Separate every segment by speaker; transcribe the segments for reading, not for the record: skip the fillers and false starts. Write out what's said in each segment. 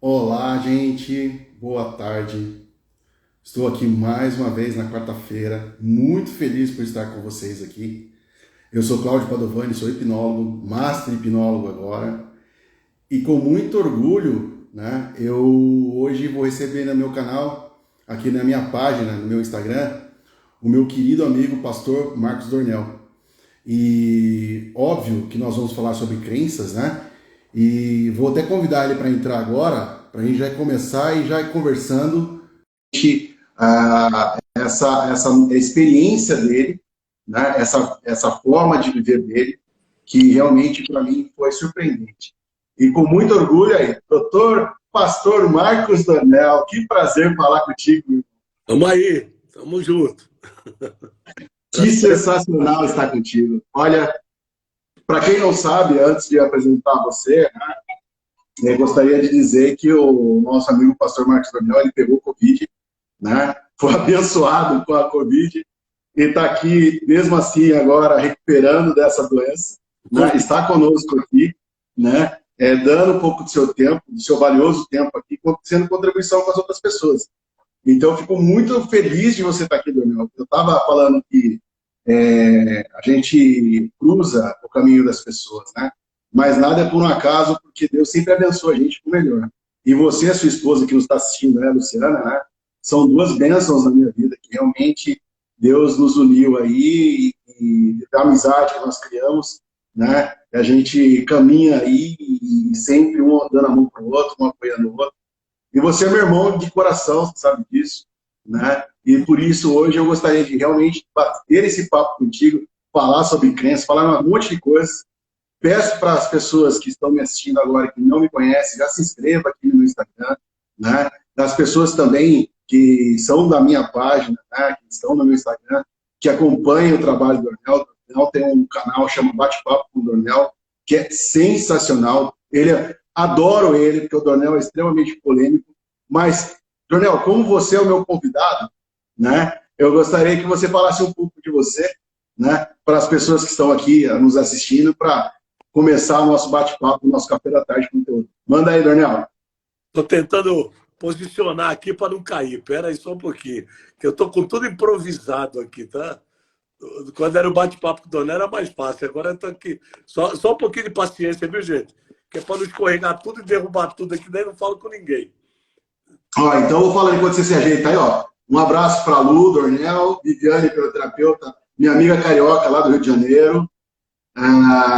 Speaker 1: Olá, gente. Boa tarde. Estou aqui mais uma vez na quarta-feira, muito feliz por estar com vocês aqui. Eu sou Cláudio Padovani, sou hipnólogo, master hipnólogo agora, e com muito orgulho, né, eu hoje vou receber no meu canal, aqui na minha página, no meu Instagram, o meu querido amigo pastor Marcos Dornel. E óbvio que nós vamos falar sobre crenças, né? E vou até convidar ele para entrar agora, para a gente já começar e já ir conversando essa experiência dele, né? Essa forma de viver dele, que realmente para mim foi surpreendente. E com muito orgulho aí, doutor Pastor Marcos Dornel, que prazer falar contigo.
Speaker 2: Tamo aí, tamo junto.
Speaker 1: Que sensacional estar contigo. Olha, para quem não sabe, antes de apresentar você, eu gostaria de dizer que o nosso amigo pastor Marcos Daniel, ele pegou Covid, né? Foi abençoado com a Covid e está aqui, mesmo assim, agora recuperando dessa doença, né? Está conosco aqui, né? Dando um pouco do seu tempo, do seu valioso tempo aqui, sendo contribuição com as outras pessoas. Então, eu fico muito feliz de você estar aqui, Daniel. Eu estava falando que a gente cruza o caminho das pessoas, né? Mas nada é por um acaso, porque Deus sempre abençoa a gente com o melhor. E você e a sua esposa que nos está assistindo, né, Luciana, né? São duas bênçãos na minha vida, que realmente Deus nos uniu aí e da amizade que nós criamos, né? A gente caminha aí e sempre um dando a mão para o outro, um apoiando o outro. E você é meu irmão de coração, você sabe disso, né? E por isso hoje eu gostaria de realmente bater esse papo contigo, falar sobre crença, falar um monte de coisas. Peço para as pessoas que estão me assistindo agora, que não me conhecem, já se inscreva aqui no meu Instagram, né? Das pessoas também que são da minha página, né? Que estão no meu Instagram, que acompanham o trabalho do Dornel. O Dornel tem um canal chama Bate-Papo com o Dornel, que é sensacional. Adoro ele, porque o Dornel é extremamente polêmico. Mas, Dornel, como você é o meu convidado, né? Eu gostaria que você falasse um pouco de você, né? Para as pessoas que estão aqui nos assistindo, para começar o nosso bate-papo, o nosso café da tarde conteúdo. Manda aí, Dornel.
Speaker 2: Tô tentando posicionar aqui para não cair. Pera aí só um pouquinho, que eu tô com tudo improvisado aqui, tá? Quando era o bate-papo com o Doné era mais fácil. Agora eu tô aqui. Só um pouquinho de paciência, viu, gente? Que é para não escorregar tudo e derrubar tudo aqui, daí não falo com ninguém.
Speaker 1: Ó, então eu vou falando enquanto você se ajeita aí, ó. Um abraço para Lu, Dornel, Viviane, terapeuta, minha amiga carioca lá do Rio de Janeiro.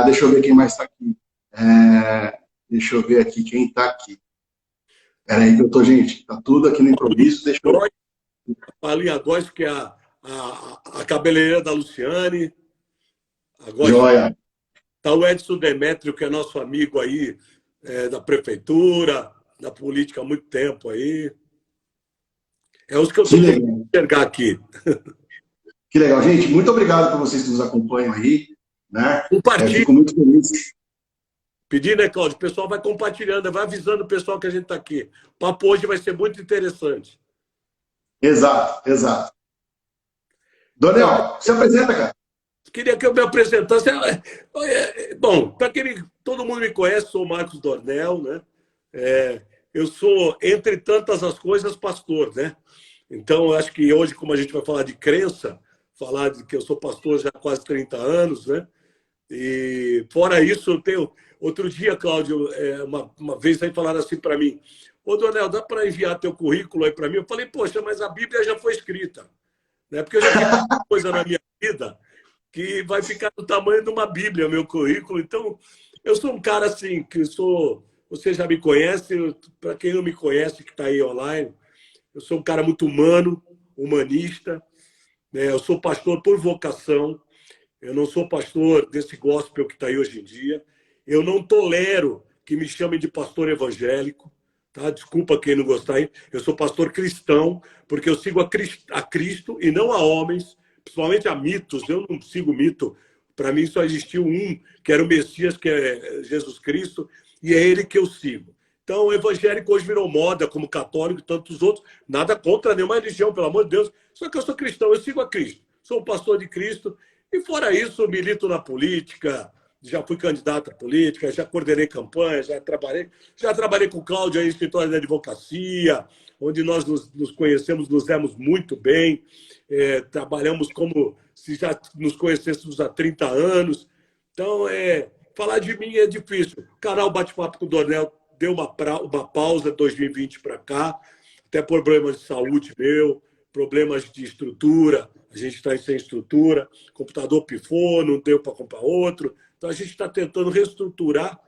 Speaker 1: Deixa eu ver quem mais está aqui. Deixa eu ver aqui quem está aqui. Peraí que eu tô, gente, tá tudo aqui no improviso, deixa eu...
Speaker 2: A Linha Góes, que é a cabeleireira da Luciane.
Speaker 1: Joia.
Speaker 2: Tá o Edson Demétrio, que é nosso amigo aí, da prefeitura, da política há muito tempo aí. É os que eu estou tentando enxergar aqui.
Speaker 1: Que legal, gente. Muito obrigado por vocês que nos acompanham aí. Né?
Speaker 2: Compartilhe.
Speaker 1: Fico muito feliz.
Speaker 2: Pedir, né, Cláudio? O pessoal vai compartilhando, vai avisando o pessoal que a gente está aqui. O papo hoje vai ser muito interessante.
Speaker 1: Exato, exato. Donel, se apresenta, cara.
Speaker 2: Queria que eu me apresentasse. Bom, para todo mundo me conhece, sou o Marcos Dornel, né? Eu sou, entre tantas as coisas, pastor, né? Então, eu acho que hoje, como a gente vai falar de crença, falar de que eu sou pastor já há quase 30 anos, né? E fora isso, eu tenho. Outro dia, Cláudio, uma vez aí falaram assim para mim: Ô, Donel, dá para enviar teu currículo aí para mim? Eu falei: poxa, mas a Bíblia já foi escrita, né? Porque eu já fiz muita coisa na minha vida que vai ficar do tamanho de uma Bíblia, meu currículo. Então, eu sou um cara assim, que sou. Você já me conhece, para quem não me conhece, que está aí online, eu sou um cara muito humano, humanista, né? Eu sou pastor por vocação. Eu não sou pastor desse gospel que está aí hoje em dia. Eu não tolero que me chamem de pastor evangélico. Tá? Desculpa quem não gostar aí. Eu sou pastor cristão, porque eu sigo a Cristo e não a homens, principalmente a mitos. Eu não sigo mito. Para mim só existiu um, que era o Messias, que é Jesus Cristo, e é ele que eu sigo. Então, o evangélico hoje virou moda, como católico e tantos outros. Nada contra nenhuma religião, pelo amor de Deus. Só que eu sou cristão, eu sigo a Cristo. Sou um pastor de Cristo. E fora isso, milito na política, já fui candidato à política, já coordenei campanha, já trabalhei com o Cláudio aí, em escritório de advocacia, onde nós nos conhecemos, nos demos muito bem, trabalhamos como se já nos conhecêssemos há 30 anos. Então, falar de mim é difícil. O canal Bate-Papo com o Dornel deu uma pausa de 2020 para cá, até problemas de saúde meu, problemas de estrutura, a gente está sem estrutura, computador pifou, não deu para comprar outro. Então, a gente está tentando reestruturar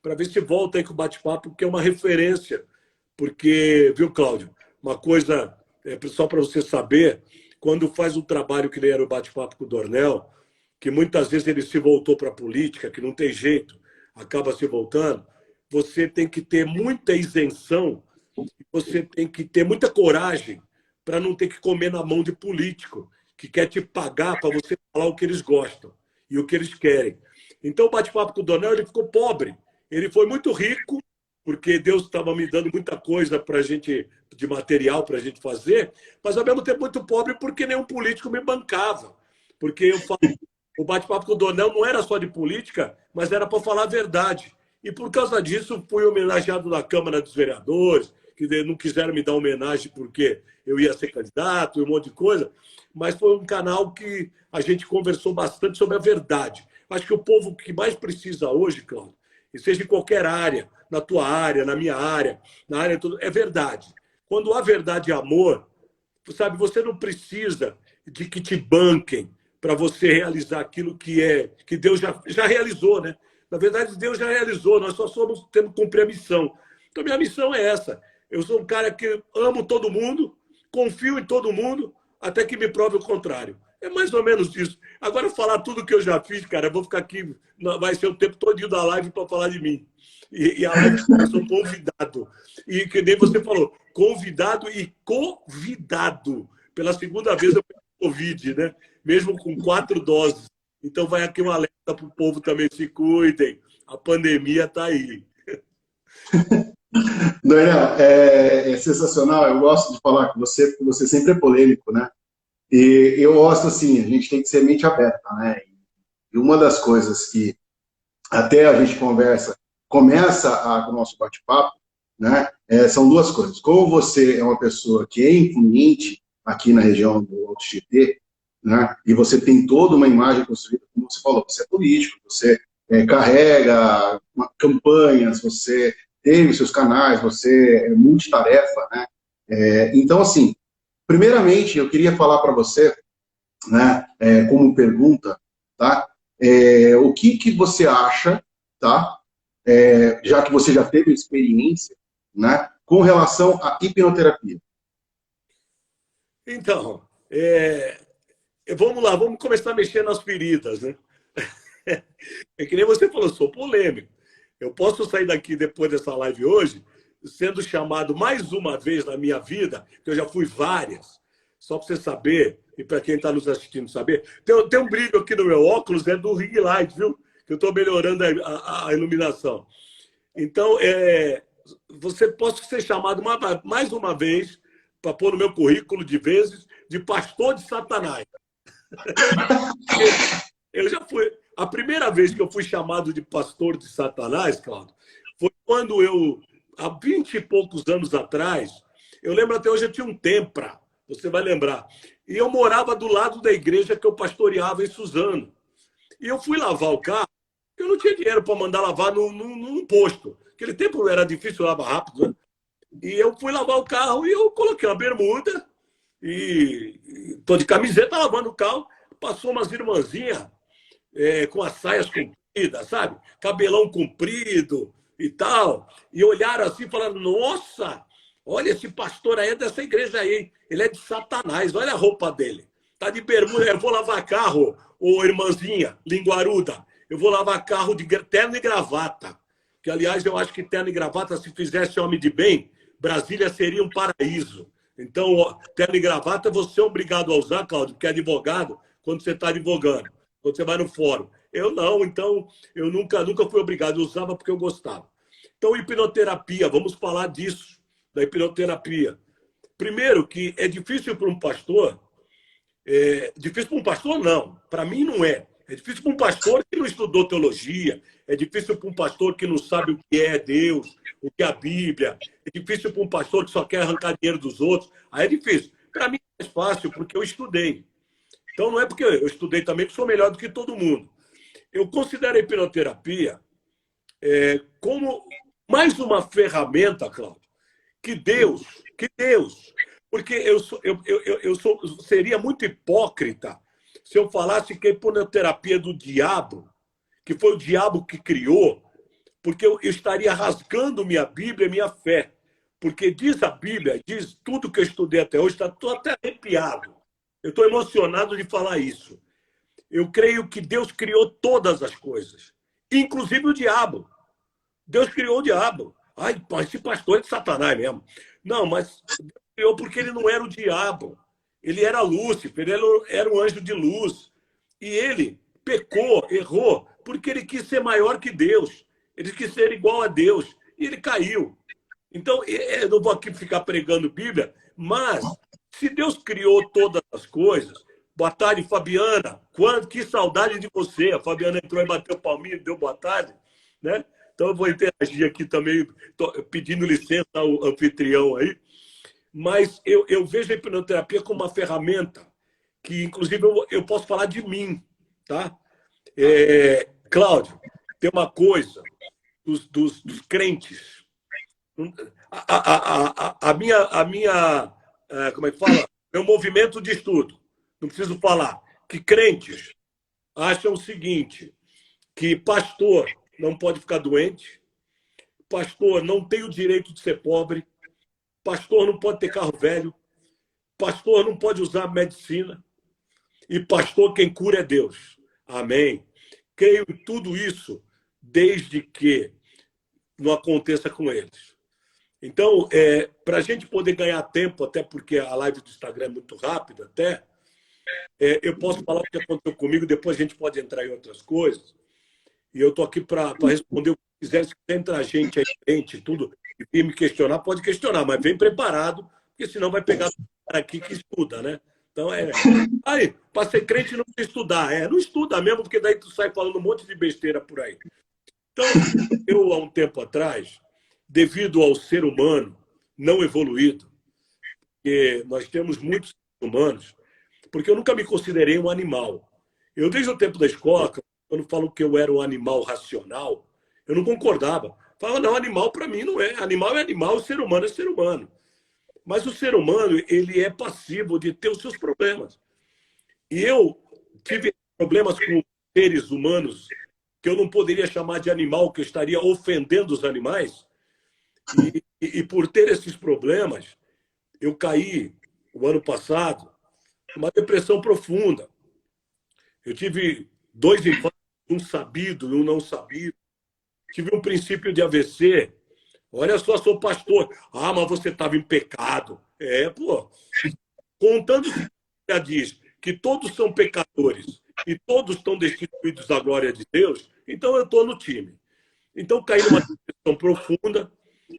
Speaker 2: para ver se volta aí com o Bate-Papo, que é uma referência. Porque, viu, Cláudio, uma coisa, só para você saber, quando faz um trabalho que nem era o Bate-Papo com o Dornel, que muitas vezes ele se voltou para a política, que não tem jeito, acaba se voltando, você tem que ter muita isenção, você tem que ter muita coragem para não ter que comer na mão de político que quer te pagar para você falar o que eles gostam e o que eles querem. Então, o Bate-Papo com o Dornel, ele ficou pobre. Ele foi muito rico, porque Deus estava me dando muita coisa para gente, de material para a gente fazer, mas ao mesmo tempo muito pobre porque nenhum político me bancava. Porque eu falo, o Bate-Papo com o Dornel não era só de política, mas era para falar a verdade. E por causa disso, fui homenageado na Câmara dos Vereadores, que não quiseram me dar homenagem porque eu ia ser candidato e um monte de coisa, mas foi um canal que a gente conversou bastante sobre a verdade. Acho que o povo que mais precisa hoje, Cláudio, e seja em qualquer área, na tua área, na minha área, na área toda, é verdade. Quando há verdade e amor, sabe, você não precisa de que te banquem para você realizar aquilo que Deus já realizou, né? Na verdade, Deus já realizou, nós só temos que cumprir a missão. Então, minha missão é essa. Eu sou um cara que amo todo mundo, confio em todo mundo, até que me prove o contrário. É mais ou menos isso. Agora, falar tudo que eu já fiz, cara, eu vou ficar aqui, vai ser o tempo todo da live para falar de mim. E a live eu sou convidado. E que nem você falou, convidado e convidado. Pela segunda vez eu peguei Covid, né? Mesmo com 4 doses. Então, vai aqui um alerta para o povo também, se cuidem. A pandemia está aí.
Speaker 1: Daniel, é sensacional. Eu gosto de falar com você, porque você sempre é polêmico, né? E eu gosto, assim, a gente tem que ser mente aberta, né? E uma das coisas que até a gente começa o nosso bate-papo, né? São duas coisas. Como você é uma pessoa que é influente aqui na região do Alto Tietê, né? E você tem toda uma imagem construída, como você falou, você é político, você carrega campanhas, você tem os seus canais, você é multitarefa, né? Então, assim, primeiramente, eu queria falar para você, né, como pergunta, tá? O que você acha, tá? Já que você já teve experiência, né, com relação à hipnoterapia?
Speaker 2: Então, vamos lá, vamos começar a mexer nas feridas, né? É que nem você falou, sou polêmico. Eu posso sair daqui depois dessa live hoje, sendo chamado mais uma vez na minha vida, que eu já fui várias, só para você saber, e para quem está nos assistindo saber, tem um brilho aqui no meu óculos, é do ring light, viu? Que eu estou melhorando a iluminação. Então, você pode ser chamado mais uma vez, para pôr no meu currículo de vezes, de pastor de Satanás. Eu já fui. A primeira vez que eu fui chamado de pastor de Satanás, Cláudio, foi quando há 20 e poucos anos atrás, eu lembro até hoje, eu tinha um Tempra, você vai lembrar, e eu morava do lado da igreja que eu pastoreava em Suzano. E eu fui lavar o carro, eu não tinha dinheiro para mandar lavar num posto. Naquele tempo era difícil lavar rápido, né? E eu fui lavar o carro e eu coloquei uma bermuda e tô de camiseta lavando o carro. Passou umas irmãzinhas com as saias compridas, sabe? Cabelão comprido e tal. E olharam assim e falaram, nossa, olha, esse pastor aí é dessa igreja aí. Ele é de Satanás, olha a roupa dele. Tá de bermuda, eu vou lavar carro, ô irmãzinha, linguaruda. Eu vou lavar carro de terno e gravata. Que, aliás, eu acho que terno e gravata, se fizesse homem de bem, Brasília seria um paraíso. Então, terno e gravata você é obrigado a usar, Cláudio, porque é advogado, quando você está advogando, quando você vai no fórum. Eu não, então, eu nunca fui obrigado, eu usava porque eu gostava. Então, hipnoterapia, vamos falar disso, da hipnoterapia. Primeiro, que é difícil para um pastor, difícil para um pastor, não, para mim não é. É difícil para um pastor que não estudou teologia, é difícil para um pastor que não sabe o que é Deus, o que é a Bíblia, é difícil para um pastor que só quer arrancar dinheiro dos outros. Aí é difícil. Para mim é mais fácil, porque eu estudei. Então não é porque eu estudei também que sou melhor do que todo mundo. Eu considero a hipnoterapia como mais uma ferramenta, Cláudio, que Deus, porque seria muito hipócrita se eu falasse que a hipnoterapia do diabo, que foi o diabo que criou, porque eu estaria rasgando minha Bíblia e minha fé. Porque diz a Bíblia, diz tudo que eu estudei até hoje, estou até arrepiado. Eu estou emocionado de falar isso. Eu creio que Deus criou todas as coisas, inclusive o diabo. Deus criou o diabo. Ai, esse pastor é de Satanás mesmo. Não, mas Deus criou porque ele não era o diabo. Ele era Lúcifer, ele era um anjo de luz. E ele pecou, errou, porque ele quis ser maior que Deus. Ele quis ser igual a Deus. E ele caiu. Então, eu não vou aqui ficar pregando Bíblia, mas se Deus criou todas as coisas... Boa tarde, Fabiana. Que saudade de você. A Fabiana entrou e bateu palminha, deu boa tarde, né? Então eu vou interagir aqui também, pedindo licença ao anfitrião aí. Mas eu vejo a hipnoterapia como uma ferramenta que, inclusive, eu posso falar de mim, tá? Cláudio, tem uma coisa dos crentes. A minha como é que fala? Meu movimento de estudo. Não preciso falar. Que crentes acham o seguinte, que pastor não pode ficar doente, pastor não tem o direito de ser pobre, pastor não pode ter carro velho, pastor não pode usar medicina, e pastor quem cura é Deus. Amém. Creio em tudo isso, desde que não aconteça com eles. Então, para a gente poder ganhar tempo, até porque a live do Instagram é muito rápida, eu posso falar o que aconteceu comigo, depois a gente pode entrar em outras coisas. E eu estou aqui para responder o que quiser. Se quiser entrar gente aí, frente, tudo, e me questionar, pode questionar, mas vem preparado, porque senão vai pegar aqui que estuda, né? Então, aí, para ser crente não precisa estudar. Não estuda mesmo, porque daí tu sai falando um monte de besteira por aí. Então, eu, há um tempo atrás, devido ao ser humano não evoluído, que nós temos muitos seres humanos, porque eu nunca me considerei um animal. Eu, desde o tempo da escola, quando falo que eu era um animal racional, eu não concordava. Falava, não, animal para mim não é. Animal é animal, o ser humano é ser humano. Mas o ser humano, ele é passivo de ter os seus problemas. E eu tive problemas com seres humanos que eu não poderia chamar de animal, que eu estaria ofendendo os animais. E por ter esses problemas, eu caí, o ano passado, uma depressão profunda. Eu tive 2 infartos, um sabido e um não sabido. Tive um princípio de AVC. Olha só, sou pastor. Ah, mas você estava em pecado. Pô. Contando que já diz que todos são pecadores e todos estão destituídos da glória de Deus, então eu estou no time. Então caí numa depressão profunda,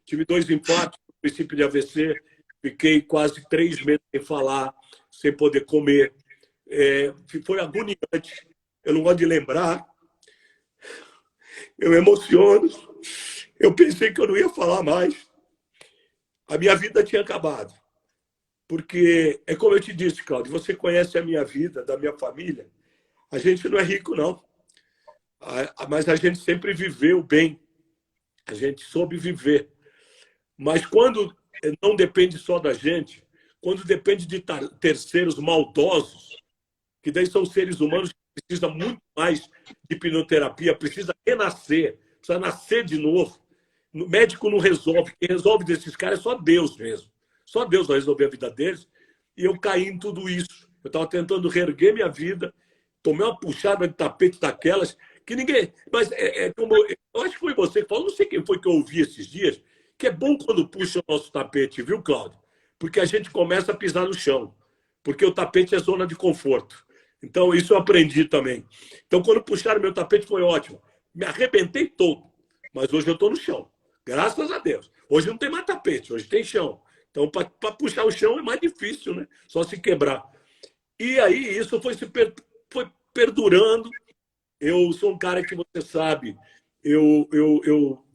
Speaker 2: tive 2 infartos, um princípio de AVC, fiquei quase 3 meses sem falar, sem poder comer. Foi agoniante. Eu não gosto de lembrar. Eu emociono. Eu pensei que eu não ia falar mais. A minha vida tinha acabado. Porque, é como eu te disse, Cláudio, você conhece a minha vida, da minha família. A gente não é rico, não. Mas a gente sempre viveu bem. A gente soube viver. Mas quando não depende só da gente, quando depende de terceiros maldosos, que daí são seres humanos que precisam muito mais de hipnoterapia, precisa renascer, precisa nascer de novo. O médico não resolve. Quem resolve desses caras é só Deus mesmo. Só Deus vai resolver a vida deles. E eu caí em tudo isso. Eu estava tentando reerguer minha vida, tomei uma puxada de tapete daquelas, que ninguém... Mas como... Eu acho que foi você que falou, não sei quem foi que eu ouvi esses dias, que é bom quando puxa o nosso tapete, viu, Cláudio? Porque a gente começa a pisar no chão. Porque o tapete é zona de conforto. Então, isso eu aprendi também. Então, quando puxaram meu tapete, foi ótimo. Me arrebentei todo. Mas hoje eu estou no chão. Graças a Deus. Hoje não tem mais tapete, hoje tem chão. Então, para puxar o chão é mais difícil, né? Só se quebrar. E aí, isso foi perdurando. Eu sou um cara que você sabe, eu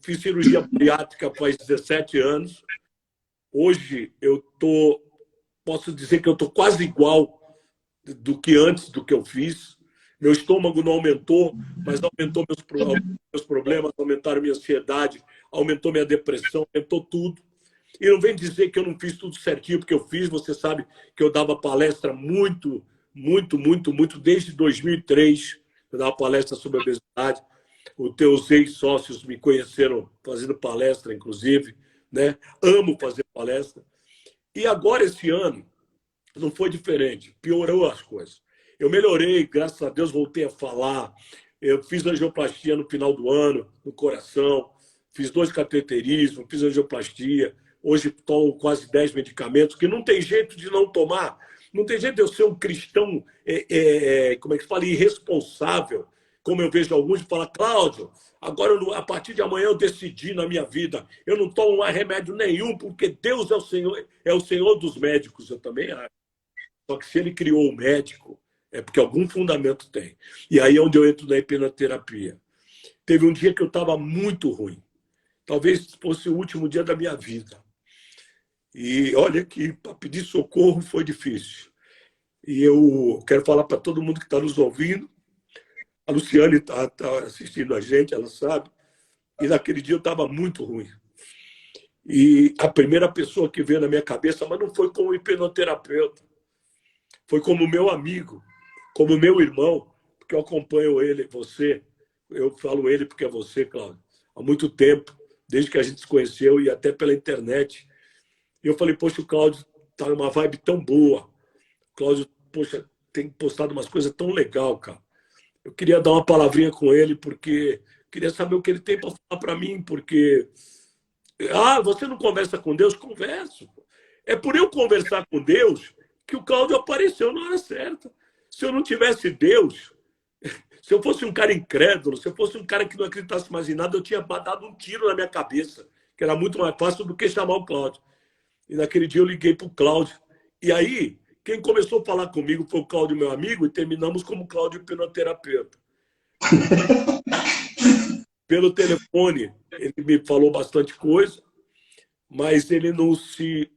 Speaker 2: fiz cirurgia bariátrica faz 17 anos. Hoje posso dizer que eu estou quase igual do que antes do que eu fiz. Meu estômago não aumentou, mas aumentou meus problemas, aumentaram minha ansiedade, aumentou minha depressão, aumentou tudo. E não vem dizer que eu não fiz tudo certinho, porque eu fiz. Você sabe que eu dava palestra muito, muito, muito, muito, desde 2003. Eu dava palestra sobre obesidade. Os teus ex-sócios me conheceram fazendo palestra, inclusive, né? Amo fazer palestra. E agora, esse ano, não foi diferente. Piorou as coisas. Eu melhorei, graças a Deus, voltei a falar. Eu fiz angioplastia no final do ano, no coração. Fiz 2 cateterismos, fiz angioplastia. Hoje tomo quase 10 medicamentos, que não tem jeito de não tomar. Não tem jeito de eu ser um cristão, como é que se fala, irresponsável. Como eu vejo alguns falar, Cláudio, agora a partir de amanhã eu decidi na minha vida, eu não tomo mais remédio nenhum, porque Deus é o Senhor dos médicos. Eu também acho. Só que se ele criou o médico, é porque algum fundamento tem. E aí é onde eu entro na hipnoterapia. Teve um dia que eu estava muito ruim. Talvez fosse o último dia da minha vida. E olha que para pedir socorro foi difícil. E eu quero falar para todo mundo que está nos ouvindo. A Luciane está assistindo a gente, ela sabe. E naquele dia eu estava muito ruim. E a primeira pessoa que veio na minha cabeça, mas não foi como hipnoterapeuta. Foi como meu amigo, como meu irmão, porque eu acompanho ele, você. Eu falo ele porque é você, Cláudio, há muito tempo, desde que a gente se conheceu e até pela internet. E eu falei, poxa, o Cláudio tá numa vibe tão boa. O Cláudio, poxa, tem postado umas coisas tão legal, cara. Eu queria dar uma palavrinha com ele, porque queria saber o que ele tem para falar para mim, porque... Ah, você não conversa com Deus? Converso. É por eu conversar com Deus que o Cláudio apareceu na hora certa. Se eu não tivesse Deus, se eu fosse um cara incrédulo, se eu fosse um cara que não acreditasse mais em nada, eu tinha dado um tiro na minha cabeça, que era muito mais fácil do que chamar o Cláudio. E naquele dia eu liguei para o Cláudio. E aí, quem começou a falar comigo foi o Cláudio, meu amigo, e terminamos como Cláudio hipnoterapeuta. Pelo telefone, ele me falou bastante coisa, mas ele não se...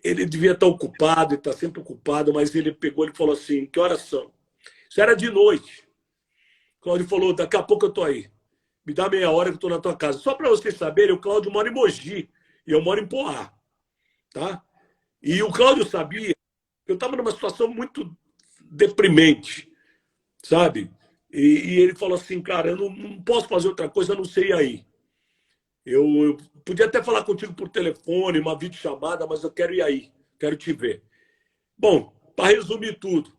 Speaker 2: Ele devia estar ocupado, ele está sempre ocupado, mas ele pegou e falou assim, que horas são? Isso era de noite. O Cláudio falou, daqui a pouco eu estou aí. Me dá meia hora que eu estou na tua casa. Só para vocês saberem, o Cláudio mora em Mogi e eu moro em Poá. Tá? E o Cláudio sabia que eu estava numa situação muito deprimente, sabe? E ele falou assim, cara, eu não posso fazer outra coisa, a não sei aí. Eu podia até falar contigo por telefone, uma videochamada, mas eu quero ir aí, quero te ver. Bom, para resumir tudo,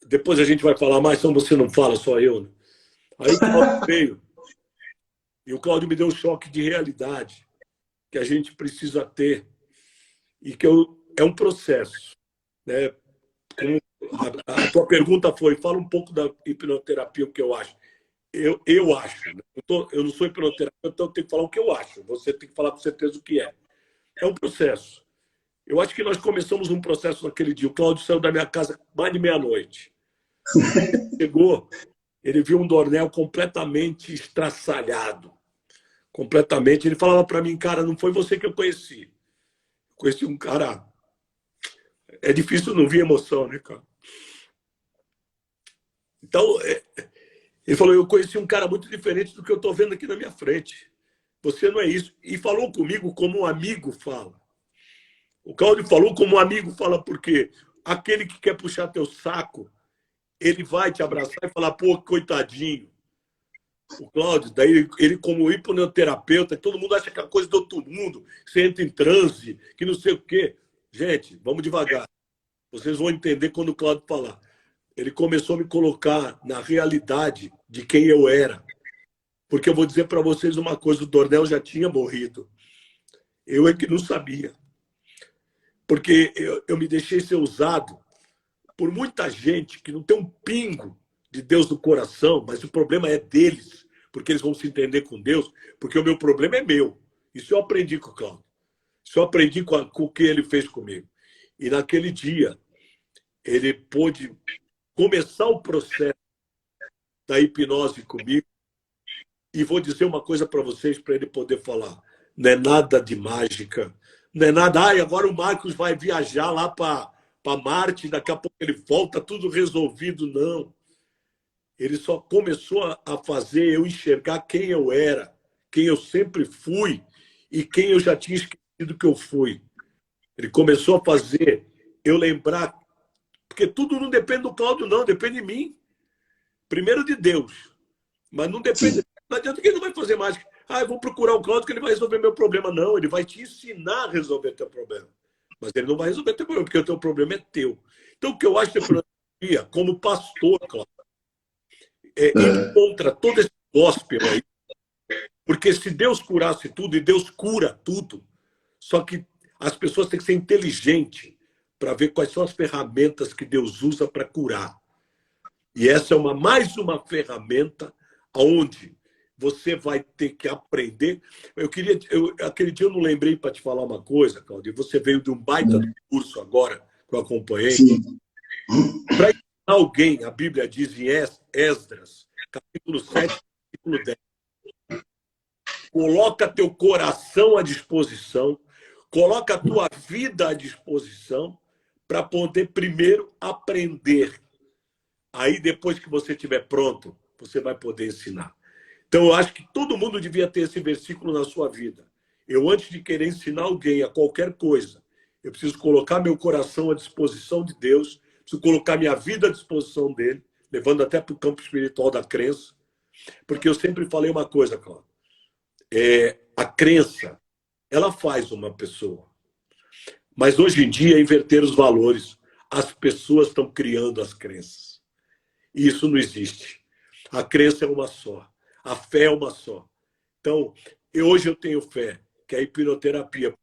Speaker 2: depois a gente vai falar mais, então você não fala, só eu. Né? Aí o Cláudio veio, e o Cláudio me deu um choque de realidade que a gente precisa ter, e que é um processo. Né? A tua pergunta foi, fala um pouco da hipnoterapia, o que eu acho. Eu acho. Né? Eu não sou hipnoterapeuta, então eu tenho que falar o que eu acho. Você tem que falar com certeza o que é. É um processo. Eu acho que nós começamos um processo naquele dia. O Cláudio saiu da minha casa mais de meia-noite. Chegou, ele viu um Dornel completamente estraçalhado. Completamente. Ele falava para mim, cara, não foi você que eu conheci. Conheci um cara... É difícil não vir emoção, né, cara? Então... Ele falou, eu conheci um cara muito diferente do que eu estou vendo aqui na minha frente. Você não é isso. E falou comigo como um amigo fala. O Cláudio falou como um amigo fala, porque aquele que quer puxar teu saco, ele vai te abraçar e falar, pô, coitadinho. O Cláudio, daí ele como hipnoterapeuta, todo mundo acha que é coisa do outro mundo, você entra em transe, que não sei o quê. Gente, vamos devagar. Vocês vão entender quando o Cláudio falar. Ele começou a me colocar na realidade de quem eu era. Porque eu vou dizer para vocês uma coisa, o Dornel já tinha morrido. Eu é que não sabia. Porque eu me deixei ser usado por muita gente que não tem um pingo de Deus no coração, mas o problema é deles, porque eles vão se entender com Deus, porque o meu problema é meu. Isso eu aprendi com o Cláudio. Isso eu aprendi com o que ele fez comigo. E naquele dia, ele pôde começar o processo da hipnose comigo e vou dizer uma coisa para vocês, para ele poder falar. Não é nada de mágica, não é nada. Ai, agora o Marcos vai viajar lá para Marte, daqui a pouco ele volta, tudo resolvido. Não. Ele só começou a fazer eu enxergar quem eu era, quem eu sempre fui e quem eu já tinha esquecido que eu fui. Ele começou a fazer eu lembrar, porque tudo não depende do Cláudio, não, depende de mim. Primeiro de Deus, mas não depende.
Speaker 1: Sim.
Speaker 2: Não adianta que ele não vai fazer mágica. Ah, eu vou procurar o Cláudio que ele vai resolver meu problema. Não, ele vai te ensinar a resolver teu problema. Mas ele não vai resolver teu problema, porque o teu problema é teu. Então, o que eu acho que eu como pastor, Cláudio, ir contra todo esse gospel aí. Porque se Deus curasse tudo, e Deus cura tudo, só que as pessoas têm que ser inteligentes para ver quais são as ferramentas que Deus usa para curar. E essa é mais uma ferramenta onde você vai ter que aprender. Aquele dia eu não lembrei para te falar uma coisa, Claudio. Você veio de um baita curso agora, que eu acompanhei. Para ensinar alguém, a Bíblia diz em Esdras, capítulo 7, capítulo 10. Coloca teu coração à disposição, coloca a tua vida à disposição para poder primeiro aprender. Aí, depois que você estiver pronto, você vai poder ensinar. Então, eu acho que todo mundo devia ter esse versículo na sua vida. Eu, antes de querer ensinar alguém a qualquer coisa, eu preciso colocar meu coração à disposição de Deus, preciso colocar minha vida à disposição dele, levando até para o campo espiritual da crença. Porque eu sempre falei uma coisa, Cláudio. A crença, ela faz uma pessoa. Mas, hoje em dia, é inverter os valores. As pessoas estão criando as crenças. E isso não existe. A crença é uma só. A fé é uma só. Então, hoje eu tenho fé, que é a hipnoterapia.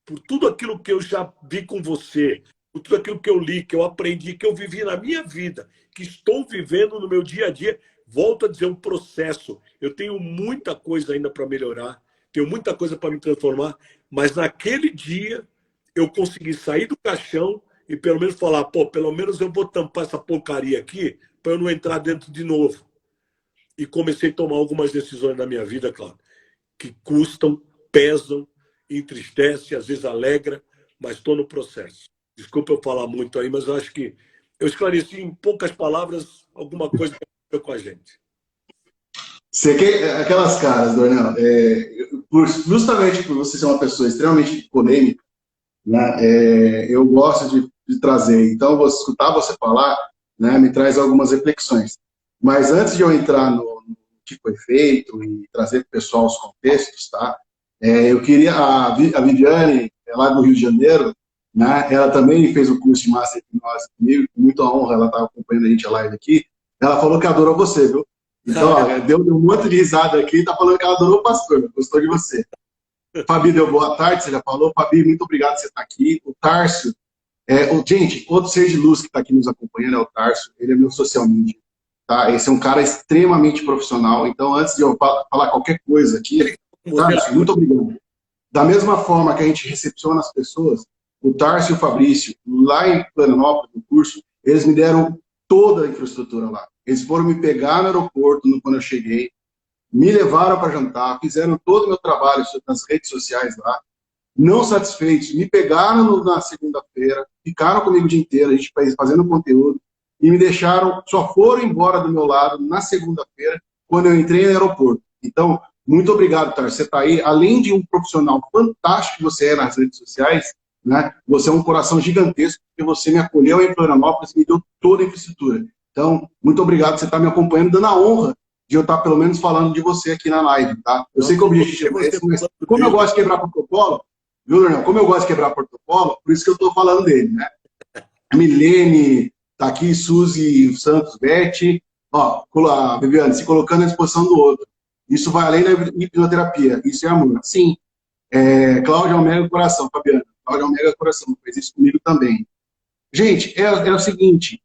Speaker 2: Por tudo aquilo que eu já vi com você, por tudo aquilo que eu li, que eu aprendi, que eu vivi na minha vida, que estou vivendo no meu dia a dia, volto a dizer, um processo. Eu tenho muita coisa ainda para melhorar, tenho muita coisa para me transformar, mas naquele dia eu consegui sair do caixão e pelo menos falar, pô, pelo menos eu vou tampar essa porcaria aqui para eu não entrar dentro de novo. E comecei a tomar algumas decisões na minha vida, claro, que custam, pesam, entristecem, às vezes alegra, mas estou no processo. Desculpa eu falar muito aí, mas eu acho que eu esclareci em poucas palavras alguma coisa que aconteceu com a gente.
Speaker 1: Você quer aquelas caras, Dornel, justamente por você ser uma pessoa extremamente polêmica, né, eu gosto de trazer. Então, vou escutar você falar, né, me traz algumas reflexões. Mas antes de eu entrar no que foi feito e trazer para o pessoal os contextos, tá? Eu queria, a Viviane, lá do Rio de Janeiro, né, ela também fez o curso de Master Hipnose comigo, com muita honra, ela estava acompanhando a gente a live aqui, ela falou que adorou você, viu? Então, ó, deu um monte de risada aqui, tá falando que ela adorou o pastor, gostou de você. Fabi deu boa tarde, você já falou. Fabi, muito obrigado por você estar aqui. O Tárcio, gente, outro ser de luz que está aqui nos acompanhando é o Tárcio, ele é meu social media. Tá? Esse é um cara extremamente profissional. Então, antes de eu falar qualquer coisa aqui, Tárcio, muito obrigado. Da mesma forma que a gente recepciona as pessoas, o Tárcio e o Fabrício, lá em Florianópolis, no curso, eles me deram toda a infraestrutura lá. Eles foram me pegar no aeroporto quando eu cheguei, me levaram para jantar, fizeram todo o meu trabalho nas redes sociais lá. Não satisfeitos, me pegaram na segunda-feira, ficaram comigo o dia inteiro, a gente fazendo conteúdo, e me deixaram, só foram embora do meu lado na segunda-feira, quando eu entrei no aeroporto. Então, muito obrigado, Tarso. Você está aí, além de um profissional fantástico que você é nas redes sociais, né, você é um coração gigantesco, porque você me acolheu em Florianópolis e me deu toda a infraestrutura. Então, muito obrigado, você está me acompanhando, dando a honra de eu estar pelo menos falando de você aqui na live, tá? Eu sei que o objetivo é esse, mas como eu gosto de quebrar protocolo, viu, Leonel? Como eu gosto de quebrar protocolo, por isso que eu estou falando dele, né? Milene, tá aqui, Suzy Santos, Beth, ó, Viviane, se colocando à disposição do outro. Isso vai além da hipnoterapia, isso é amor. Sim. Cláudia Almega Coração, Fabiana. Cláudia Almega Coração, fez isso comigo também. Gente, é o seguinte,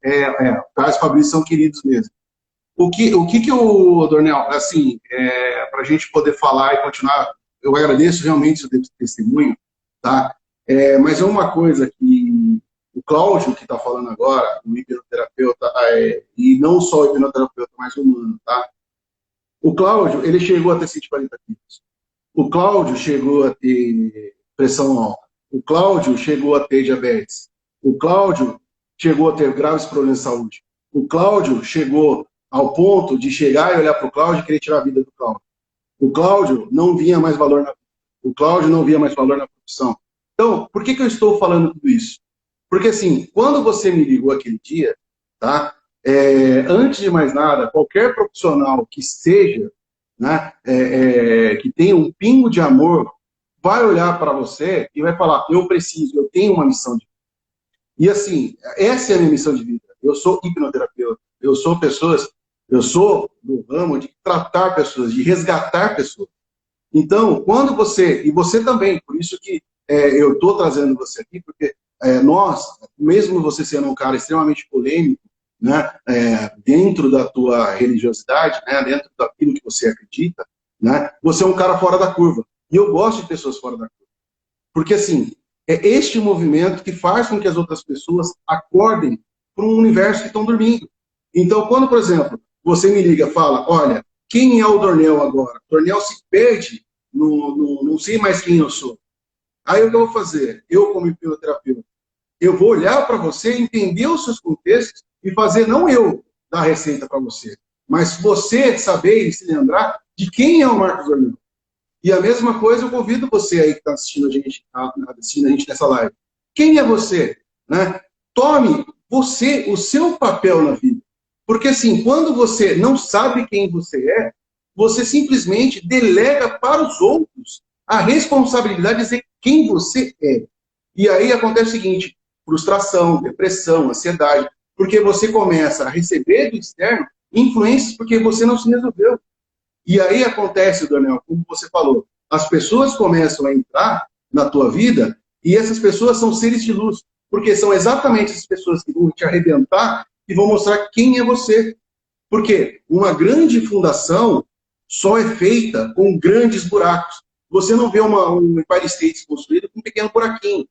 Speaker 1: Traz e Fabrício são queridos mesmo. O que eu, Dornel, assim, para a gente poder falar e continuar, eu agradeço realmente o seu testemunho, tá? Mas é uma coisa que o Cláudio, que está falando agora, o hipnoterapeuta, e não só o hipnoterapeuta, mas o humano, tá? O Cláudio, ele chegou a ter 140 quilos. O Cláudio chegou a ter pressão alta. O Cláudio chegou a ter diabetes. O Cláudio chegou a ter graves problemas de saúde. O Cláudio chegou ao ponto de chegar e olhar para o Cláudio e querer tirar a vida do Cláudio. O Cláudio não via mais valor na vida. O Cláudio não via mais valor na profissão. Então, por que eu estou falando tudo isso? Porque, assim, quando você me ligou aquele dia, tá? Antes de mais nada, qualquer profissional que esteja, né, que tenha um pingo de amor, vai olhar para você e vai falar, eu preciso, eu tenho uma missão de vida. E, assim, essa é a minha missão de vida. Eu sou hipnoterapeuta, eu sou do ramo de tratar pessoas, de resgatar pessoas. Então, quando você, e você também, por isso que eu estou trazendo você aqui, porque nós, mesmo você sendo um cara extremamente polêmico, né, dentro da tua religiosidade, né, dentro daquilo que você acredita, né, você é um cara fora da curva. E eu gosto de pessoas fora da curva. Porque, assim, é este movimento que faz com que as outras pessoas acordem para um universo que estão dormindo. Então, quando, por exemplo, você me liga e fala, olha, quem é o Dornel agora? O Dornel se perde, não sei mais quem eu sou. Aí o que eu vou fazer? Eu, como hipnoterapeuta, eu vou olhar para você, entender os seus contextos e fazer, não eu dar a receita para você, mas você saber e se lembrar de quem é o Marcos Dornel. E a mesma coisa eu convido você aí que está assistindo a gente nessa live. Quem é você? Né? Tome você o seu papel na vida. Porque assim, quando você não sabe quem você é, você simplesmente delega para os outros a responsabilidade de dizer quem você é. E aí acontece o seguinte, frustração, depressão, ansiedade, porque você começa a receber do externo influências porque você não se resolveu. E aí acontece, Daniel, como você falou, as pessoas começam a entrar na tua vida e essas pessoas são seres de luz, porque são exatamente as pessoas que vão te arrebentar e vão mostrar quem é você. Porque uma grande fundação só é feita com grandes buracos. Você não vê um Empire State construído com um pequeno buraquinho.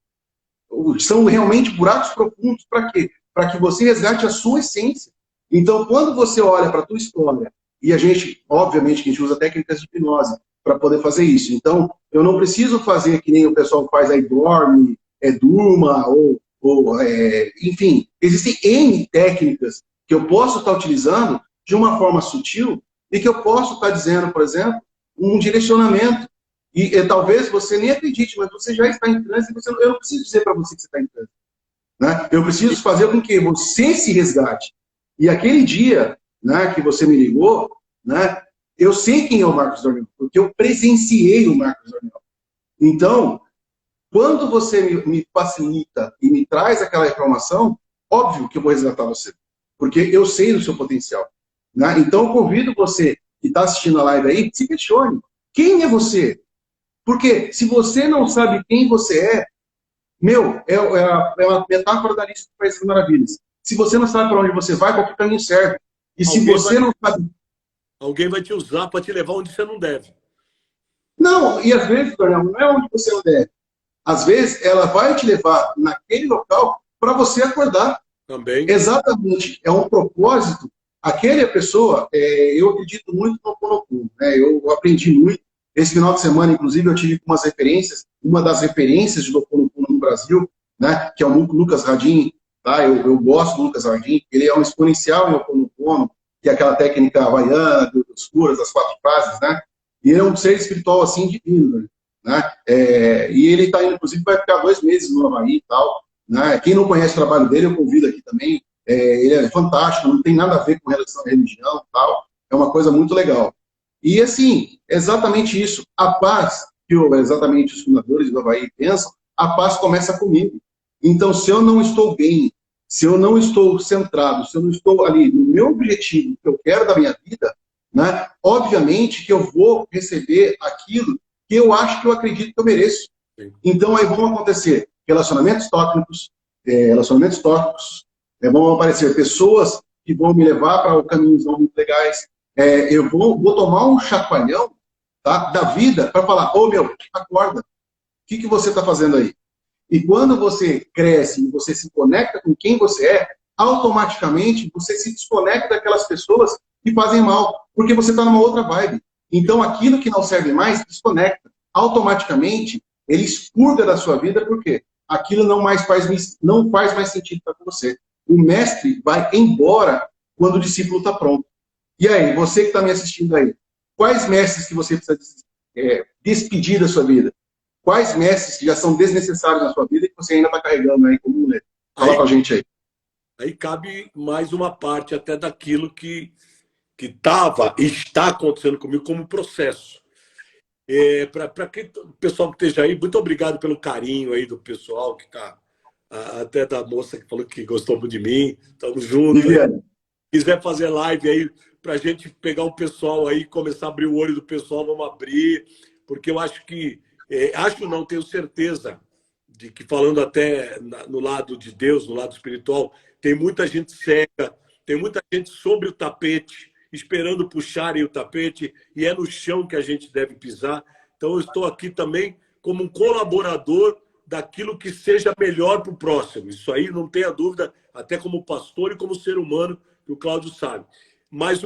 Speaker 1: São realmente buracos profundos. Para quê? Para que você resgate a sua essência. Então, quando você olha para a tua história, e a gente, obviamente, que a gente usa técnicas de hipnose para poder fazer isso. Então, eu não preciso fazer que nem o pessoal faz aí, dorme, durma, enfim, existem N técnicas que eu posso estar utilizando de uma forma sutil e que eu posso estar dizendo, por exemplo, um direcionamento. E talvez você nem acredite, mas você já está em transe e eu não preciso dizer para você que você está em transe. Né? Eu preciso fazer com que você se resgate. E aquele dia, né, que você me ligou, né, eu sei quem é o Marcos Dornel, porque eu presenciei o Marcos Dornel. Então, quando você me facilita e me traz aquela informação, óbvio que eu vou resgatar você, porque eu sei do seu potencial. Né? Então, eu convido você que está assistindo a live aí, se questione. Quem é você? Porque se você não sabe quem você é, é uma metáfora da Alice no País das Maravilhas. Se você não sabe para onde você vai, qualquer caminho serve. E se você não sabe...
Speaker 2: Alguém vai te usar para te levar onde você não deve.
Speaker 1: Não, e às vezes, Daniel, não é onde você não deve. Às vezes, ela vai te levar naquele local para você acordar.
Speaker 2: Também.
Speaker 1: Exatamente. É um propósito. Aquela pessoa, eu acredito muito no Ho'oponopono, né? Eu aprendi muito. Esse final de semana, inclusive, eu tive umas referências. Uma das referências do Ho'oponopono no Brasil, né? Que é o Lucas Radin. Tá? Eu gosto do Lucas Radin. Ele é um exponencial em Ho'oponopono, que é aquela técnica havaiana, dos curas, das 4 frases, né? E ele é um ser espiritual, assim, divino, né? E ele está indo, inclusive, vai ficar 2 meses no Havaí e tal, né? Quem não conhece o trabalho dele, eu convido aqui também. Ele é fantástico, não tem nada a ver com relação à religião e tal. É uma coisa muito legal. E, assim, exatamente isso. A paz, que exatamente os fundadores do Havaí pensam, a paz começa comigo. Então, se eu não estou bem, se eu não estou centrado, se eu não estou ali no meu objetivo, que eu quero da minha vida, né, obviamente que eu vou receber aquilo que eu acho que eu acredito que eu mereço. Sim. Então, aí vão acontecer relacionamentos tóxicos, vão aparecer pessoas que vão me levar para caminhos não muito legais. Eu vou tomar um chacoalhão, tá, da vida para falar, meu, acorda, o que você está fazendo aí? E quando você cresce e você se conecta com quem você é, automaticamente você se desconecta daquelas pessoas que fazem mal, porque você está numa outra vibe. Então, aquilo que não serve mais, desconecta. Automaticamente, ele expurga da sua vida, porque aquilo não faz mais sentido para você. O mestre vai embora quando o discípulo está pronto. E aí, você que está me assistindo aí, quais mestres que você precisa despedir da sua vida? Quais mestres que já são desnecessários na sua vida e que você ainda está carregando aí como mulher? Fala com a gente aí.
Speaker 2: Aí cabe mais uma parte até daquilo que estava e está acontecendo comigo como processo. Para o pessoal que esteja aí, muito obrigado pelo carinho aí do pessoal que está, até da moça que falou que gostou muito de mim. Estamos juntos. Quiser fazer live aí para a gente pegar um pessoal aí, começar a abrir o olho do pessoal, vamos abrir, porque eu acho que, não, tenho certeza de que, falando até no lado de Deus, no lado espiritual, tem muita gente cega, tem muita gente sobre o tapete, esperando puxarem o tapete, e é no chão que a gente deve pisar. Então, eu estou aqui também como um colaborador daquilo que seja melhor para o próximo. Isso aí, não tenha dúvida, até como pastor e como ser humano, que o Cláudio sabe. Mas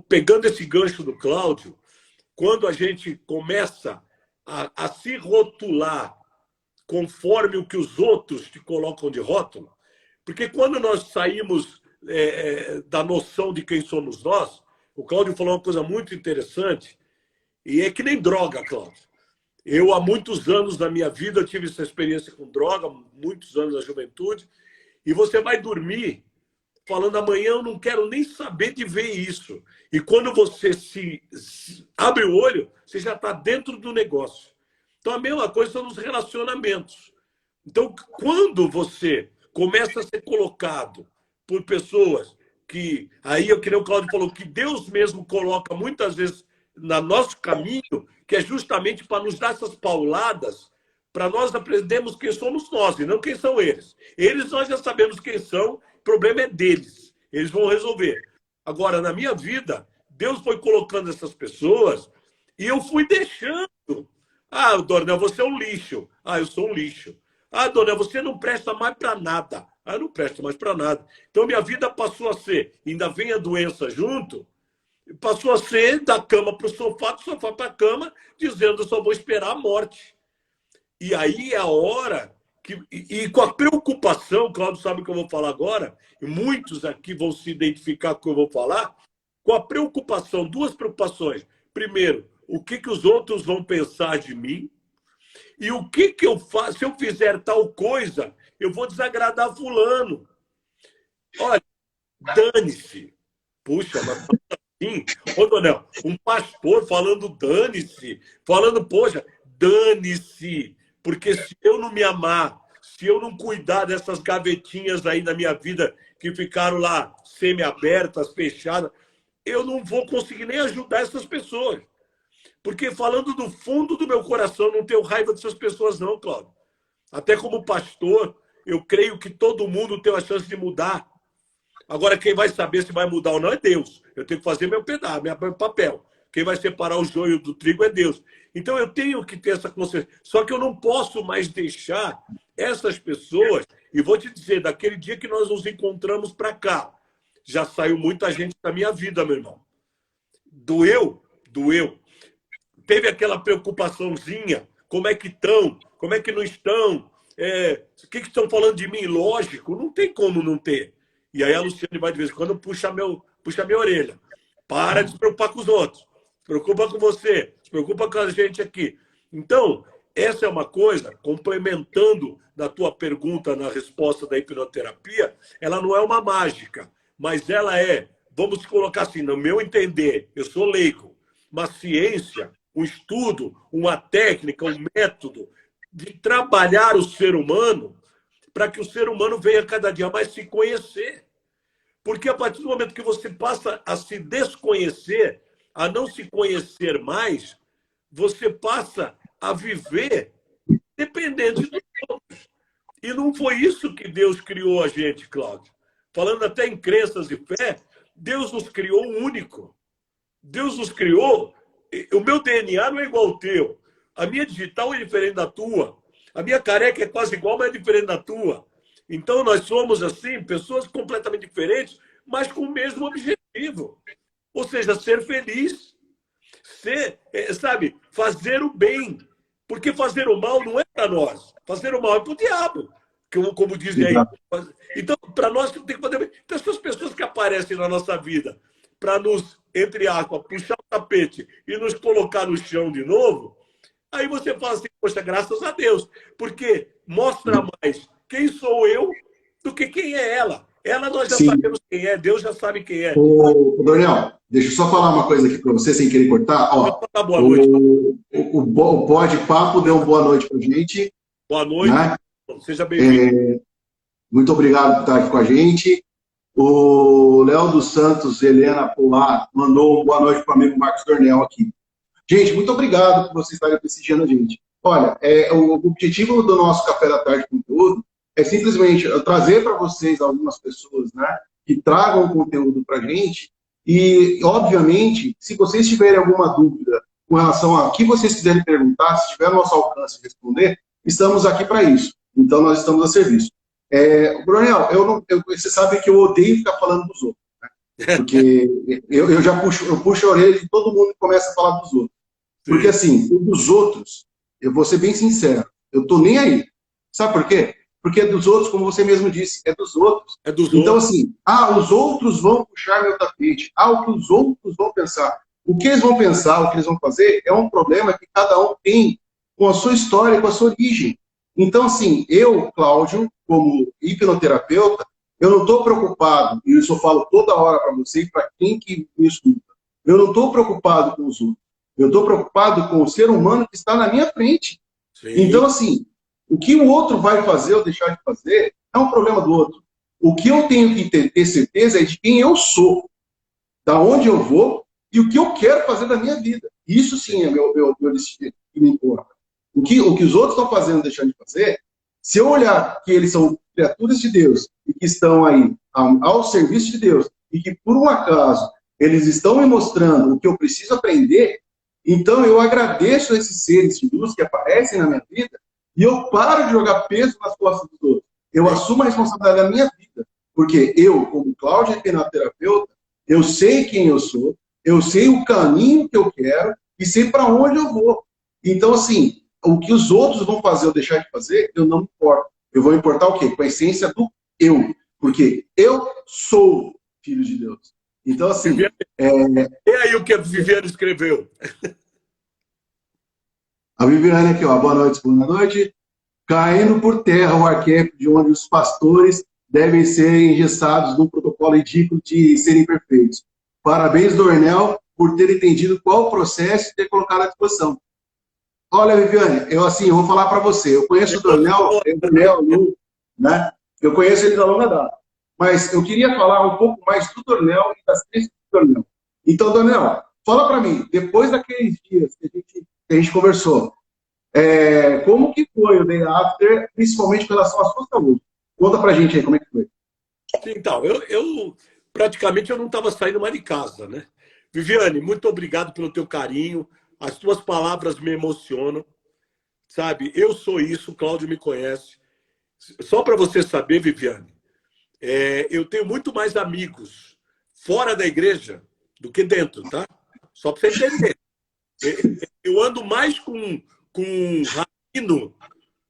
Speaker 2: pegando esse gancho do Cláudio, quando a gente começa a se rotular conforme o que os outros te colocam de rótulo, porque quando nós saímos da noção de quem somos nós, o Cláudio falou uma coisa muito interessante, e é que nem droga, Cláudio. Eu, há muitos anos da minha vida, tive essa experiência com droga, muitos anos da juventude, e você vai dormir falando, amanhã eu não quero nem saber de ver isso. E quando você se abre o olho, você já está dentro do negócio. Então, a mesma coisa são nos relacionamentos. Então, quando você começa a ser colocado por pessoas que... Aí, eu queria, o Cláudio falou que Deus mesmo coloca muitas vezes no nosso caminho, que é justamente para nos dar essas pauladas, para nós aprendermos quem somos nós e não quem são eles. Eles nós já sabemos quem são, o problema é deles. Eles vão resolver. Agora, na minha vida, Deus foi colocando essas pessoas e eu fui deixando. Ah, Dornel, você é um lixo. Ah, eu sou um lixo. Ah, Dornel, você não presta mais para nada. Ah, eu não presto mais para nada. Então, minha vida passou a ser, ainda vem a doença junto, passou a ser da cama para o sofá, do sofá para a cama, dizendo, eu só vou esperar a morte. E aí é a hora que... E com a preocupação, o Cláudio sabe o que eu vou falar agora, e muitos aqui vão se identificar com o que eu vou falar, com a preocupação, duas preocupações. Primeiro, o que os outros vão pensar de mim? E o que eu faço? Se eu fizer tal coisa, eu vou desagradar fulano. Olha, dane-se. Puxa, mas assim, ô, Donel, um pastor falando dane-se, falando, poxa, dane-se. Porque se eu não me amar, se eu não cuidar dessas gavetinhas aí na minha vida que ficaram lá semi-abertas, fechadas, eu não vou conseguir nem ajudar essas pessoas. Porque falando do fundo do meu coração, não tenho raiva dessas pessoas não, Cláudio. Até como pastor, eu creio que todo mundo tem a chance de mudar. Agora, quem vai saber se vai mudar ou não é Deus. Eu tenho que fazer meu pedaço, meu papel. Quem vai separar o joio do trigo é Deus. Então, eu tenho que ter essa consciência. Só que eu não posso mais deixar essas pessoas... E vou te dizer, daquele dia que nós nos encontramos para cá, já saiu muita gente da minha vida, meu irmão. Doeu. Teve aquela preocupaçãozinha. Como é que estão? Como é que não estão? O que estão falando de mim? Lógico, não tem como não ter. E aí a Luciane vai de vez em quando puxa minha orelha. Para de se preocupar com os outros. Se preocupa com você. Se preocupa com a gente aqui. Então, essa é uma coisa, complementando da tua pergunta na resposta da hipnoterapia, ela não é uma mágica, mas ela é, vamos colocar assim, no meu entender, eu sou leigo, uma ciência, um estudo, uma técnica, um método de trabalhar o ser humano para que o ser humano venha cada dia mais se conhecer. Porque a partir do momento que você passa a se desconhecer, a não se conhecer mais, você passa a viver dependente dos outros. E não foi isso que Deus criou a gente, Cláudio. Falando até em crenças e fé, Deus nos criou único. Deus nos criou... O meu DNA não é igual ao teu. A minha digital é diferente da tua. A minha careca é quase igual, mas é diferente da tua. Então, nós somos, assim, pessoas completamente diferentes, mas com o mesmo objetivo. Ou seja, ser feliz, ser, sabe, fazer o bem. Porque fazer o mal não é para nós. Fazer o mal é para o diabo, como dizem aí. Então, para nós, tem que fazer bem. Então, essas pessoas que aparecem na nossa vida para nos, entre aspas, puxar o tapete e nos colocar no chão de novo, aí você fala assim, poxa, graças a Deus. Porque mostra mais quem sou eu do que quem é ela. Ela nós já sabemos quem é, Deus já sabe quem é.
Speaker 1: Ô, Daniel, deixa eu só falar uma coisa aqui para você, sem querer cortar. Ó,
Speaker 2: boa noite.
Speaker 1: O Pode-Papo deu uma boa noite para a gente.
Speaker 2: Boa noite.
Speaker 1: Né?
Speaker 2: Seja bem-vindo.
Speaker 1: Muito obrigado por estar aqui com a gente. O Léo dos Santos, Helena Polar, mandou uma boa noite para o amigo Marcos Dornel aqui. Gente, muito obrigado por vocês estarem prestigiando a gente. Olha, o objetivo do nosso Café da Tarde Conteúdo é simplesmente trazer para vocês algumas pessoas, né, que tragam conteúdo para a gente e, obviamente, se vocês tiverem alguma dúvida com relação a que vocês quiserem perguntar, se tiver nosso alcance de responder, estamos aqui para isso. Então, nós estamos a serviço. Bronel, você sabe que eu odeio ficar falando dos outros, né? Porque eu puxo a orelha de todo mundo que começa a falar dos outros. Sim. Porque, assim, dos outros, eu vou ser bem sincero, eu tô nem aí. Sabe por quê? Porque é dos outros, como você mesmo disse, é dos outros.
Speaker 2: É dos
Speaker 1: então,
Speaker 2: outros.
Speaker 1: Assim, os outros vão puxar meu tapete. O que os outros vão pensar. O que eles vão pensar, o que eles vão fazer, é um problema que cada um tem com a sua história, com a sua origem. Então, assim, eu, Cláudio, como hipnoterapeuta, eu não estou preocupado, e isso eu falo toda hora para você e para quem que me escuta, eu não estou preocupado com os outros. Eu estou preocupado com o ser humano que está na minha frente. Sim. Então, assim, o que o outro vai fazer ou deixar de fazer é um problema do outro. O que eu tenho que ter certeza é de quem eu sou, da onde eu vou e o que eu quero fazer da minha vida. Isso sim é meu destino que me importa. O que os outros estão fazendo, deixando de fazer, se eu olhar que eles são criaturas de Deus e que estão aí ao serviço de Deus e que, por um acaso, eles estão me mostrando o que eu preciso aprender, então eu agradeço a esses seres de luz que aparecem na minha vida e eu paro de jogar peso nas costas dos outros. Eu assumo a responsabilidade da minha vida, porque eu, como Cláudio hipnoterapeuta, eu sei quem eu sou, eu sei o caminho que eu quero e sei para onde eu vou. Então, assim, o que os outros vão fazer ou deixar de fazer, eu não me importo. Eu vou importar o quê? Com a essência do eu. Porque eu sou filho de Deus. Então, assim...
Speaker 2: E aí o que a Viviane escreveu?
Speaker 1: A Viviane aqui, ó. Boa noite. Caindo por terra o arquétipo de onde os pastores devem ser engessados num protocolo ridículo de serem perfeitos. Parabéns, Dornel, por ter entendido qual o processo e ter colocado à disposição. Olha, Viviane, eu vou falar para você. Eu conheço o Dornel, né? Eu conheço ele da longa data. Mas eu queria falar um pouco mais do Dornel e das crenças do Dornel. Então, Dornel, fala para mim, depois daqueles dias que a gente conversou, como que foi o Day After, principalmente em relação à sua saúde? Conta pra gente aí como é que foi.
Speaker 2: Então, eu praticamente não estava saindo mais de casa, né? Viviane, muito obrigado pelo teu carinho. As tuas palavras me emocionam, sabe? Eu sou isso, o Cláudio me conhece. Só para você saber, Viviane, eu tenho muito mais amigos fora da igreja do que dentro, tá? Só para você entender. Eu ando mais com rabino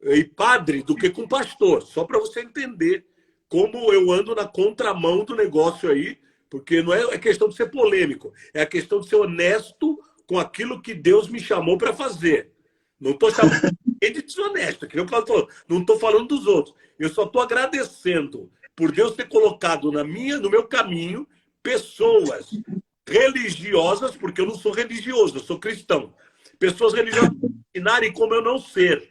Speaker 2: e padre do que com pastor, só para você entender como eu ando na contramão do negócio aí, porque não é questão de ser polêmico, é a questão de ser honesto com aquilo que Deus me chamou para fazer. Não estou chamando ninguém de desonesto, que eu falo, não estou falando dos outros. Eu só estou agradecendo por Deus ter colocado no meu caminho pessoas religiosas, porque eu não sou religioso, eu sou cristão. Pessoas religiosas para me ensinarem como eu não ser,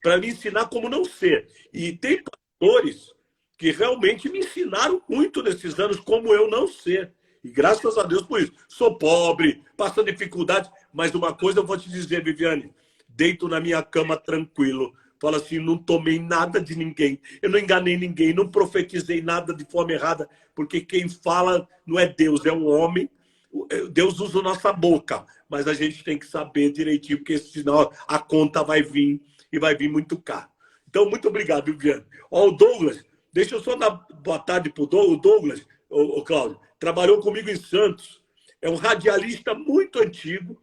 Speaker 2: para me ensinar como não ser. E tem pastores que realmente me ensinaram muito nesses anos como eu não ser. E graças a Deus por isso. Sou pobre, passando dificuldades, mas uma coisa eu vou te dizer, Viviane, deito na minha cama tranquilo, falo assim, não tomei nada de ninguém, eu não enganei ninguém, não profetizei nada de forma errada, porque quem fala não é Deus, é um homem. Deus usa a nossa boca, mas a gente tem que saber direitinho, porque senão a conta vai vir e vai vir muito caro. Então, muito obrigado, Viviane. Ó, o Douglas, deixa eu só dar boa tarde para o Douglas, o Cláudio, trabalhou comigo em Santos, é um radialista muito antigo,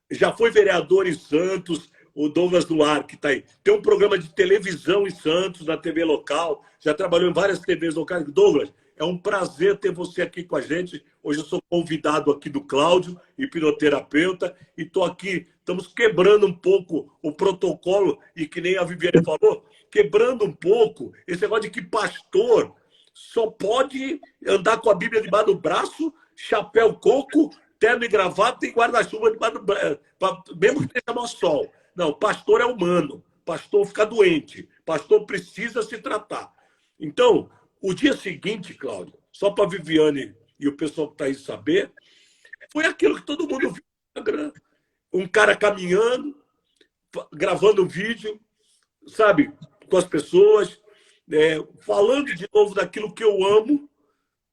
Speaker 2: já foi vereador em Santos, o Douglas Duarte, que está aí. Tem um programa de televisão em Santos, na TV local, já trabalhou em várias TVs locais. Douglas, é um prazer ter você aqui com a gente. Hoje eu sou convidado aqui do Cláudio, hipnoterapeuta, e estou aqui, estamos quebrando um pouco o protocolo, e que nem a Viviane falou, quebrando um pouco esse negócio de que pastor só pode andar com a Bíblia debaixo do braço, chapéu coco, terno e gravata e guarda-chuva debaixo do braço, mesmo que esteja no sol. Não, pastor é humano, pastor fica doente, pastor precisa se tratar. Então, o dia seguinte, Cláudio, só para a Viviane e o pessoal que está aí saber, foi aquilo que todo mundo viu no Instagram. Um cara caminhando, gravando vídeo, sabe, com as pessoas, falando de novo daquilo que eu amo,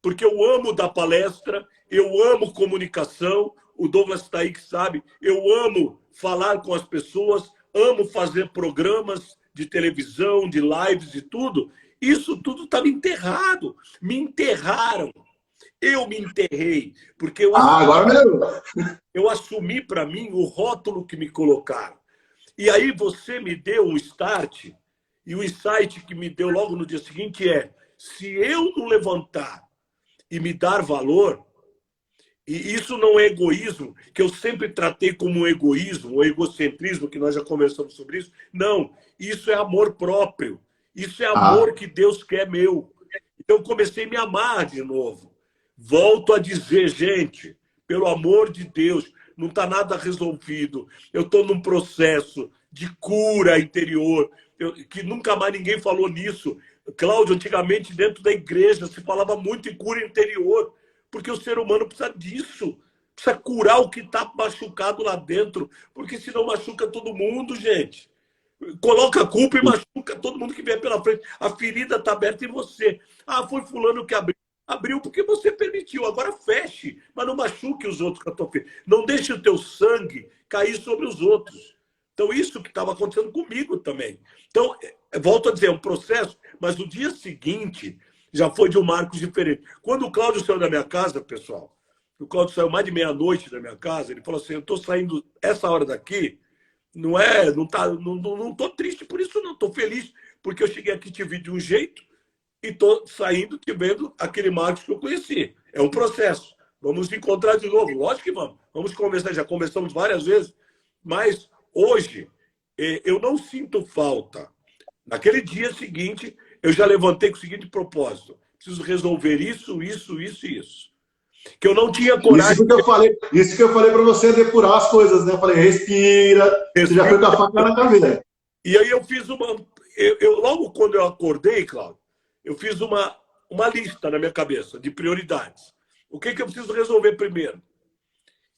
Speaker 2: porque eu amo dar palestra, eu amo comunicação, o Douglas está aí que sabe, eu amo falar com as pessoas, amo fazer programas de televisão, de lives e tudo. Isso tudo estava enterrado. Me enterraram. Eu me enterrei. Porque eu assumi para mim o rótulo que me colocaram. E aí você me deu um start, e o insight que me deu logo no dia seguinte é: se eu não levantar e me dar valor, e isso não é egoísmo, que eu sempre tratei como egoísmo, ou egocentrismo, que nós já conversamos sobre isso. Não, isso é amor próprio. Isso é amor que Deus quer meu. Então, eu comecei a me amar de novo. Volto a dizer, gente, pelo amor de Deus, não está nada resolvido. Eu estou num processo de cura interior, que nunca mais ninguém falou nisso. Cláudio, antigamente, dentro da igreja, se falava muito em cura interior, porque o ser humano precisa disso. Precisa curar o que está machucado lá dentro, porque senão machuca todo mundo, gente. Coloca a culpa e machuca todo mundo que vier pela frente. A ferida está aberta em você. Ah, foi fulano que abriu. Abriu porque você permitiu. Agora feche, mas não machuque os outros com a tua ferida. Não deixe o teu sangue cair sobre os outros. Então, isso que estava acontecendo comigo também. Então, volto a dizer, é um processo, mas no dia seguinte já foi de um marco diferente. Quando o Cláudio saiu da minha casa, pessoal, o Cláudio saiu mais de meia-noite da minha casa, ele falou assim: eu estou saindo essa hora daqui. Não tô triste por isso, não. Tô feliz porque eu cheguei aqui, te vi de um jeito e tô saindo te vendo aquele Marcos que eu conheci. É um processo. Vamos nos encontrar de novo. Lógico que vamos. Vamos conversar. Já conversamos várias vezes. Mas hoje eu não sinto falta. Naquele dia seguinte, eu já levantei com o seguinte propósito: preciso resolver isso, isso, isso e isso. Que eu não tinha coragem.
Speaker 1: Isso que eu falei para você depurar as coisas, né? Eu falei, respira, você já foi com a faca na cabeça.
Speaker 2: E aí eu fiz uma. Logo quando eu acordei, Cláudio, eu fiz uma lista na minha cabeça de prioridades. O que eu preciso resolver primeiro?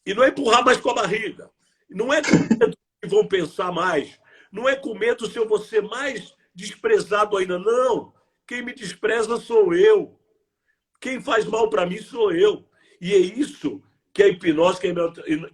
Speaker 2: E não é empurrar mais com a barriga. Não é com medo que vão pensar mais. Não é com medo se eu vou ser mais desprezado ainda. Não. Quem me despreza sou eu. Quem faz mal para mim sou eu. E é isso que a hipnose, que a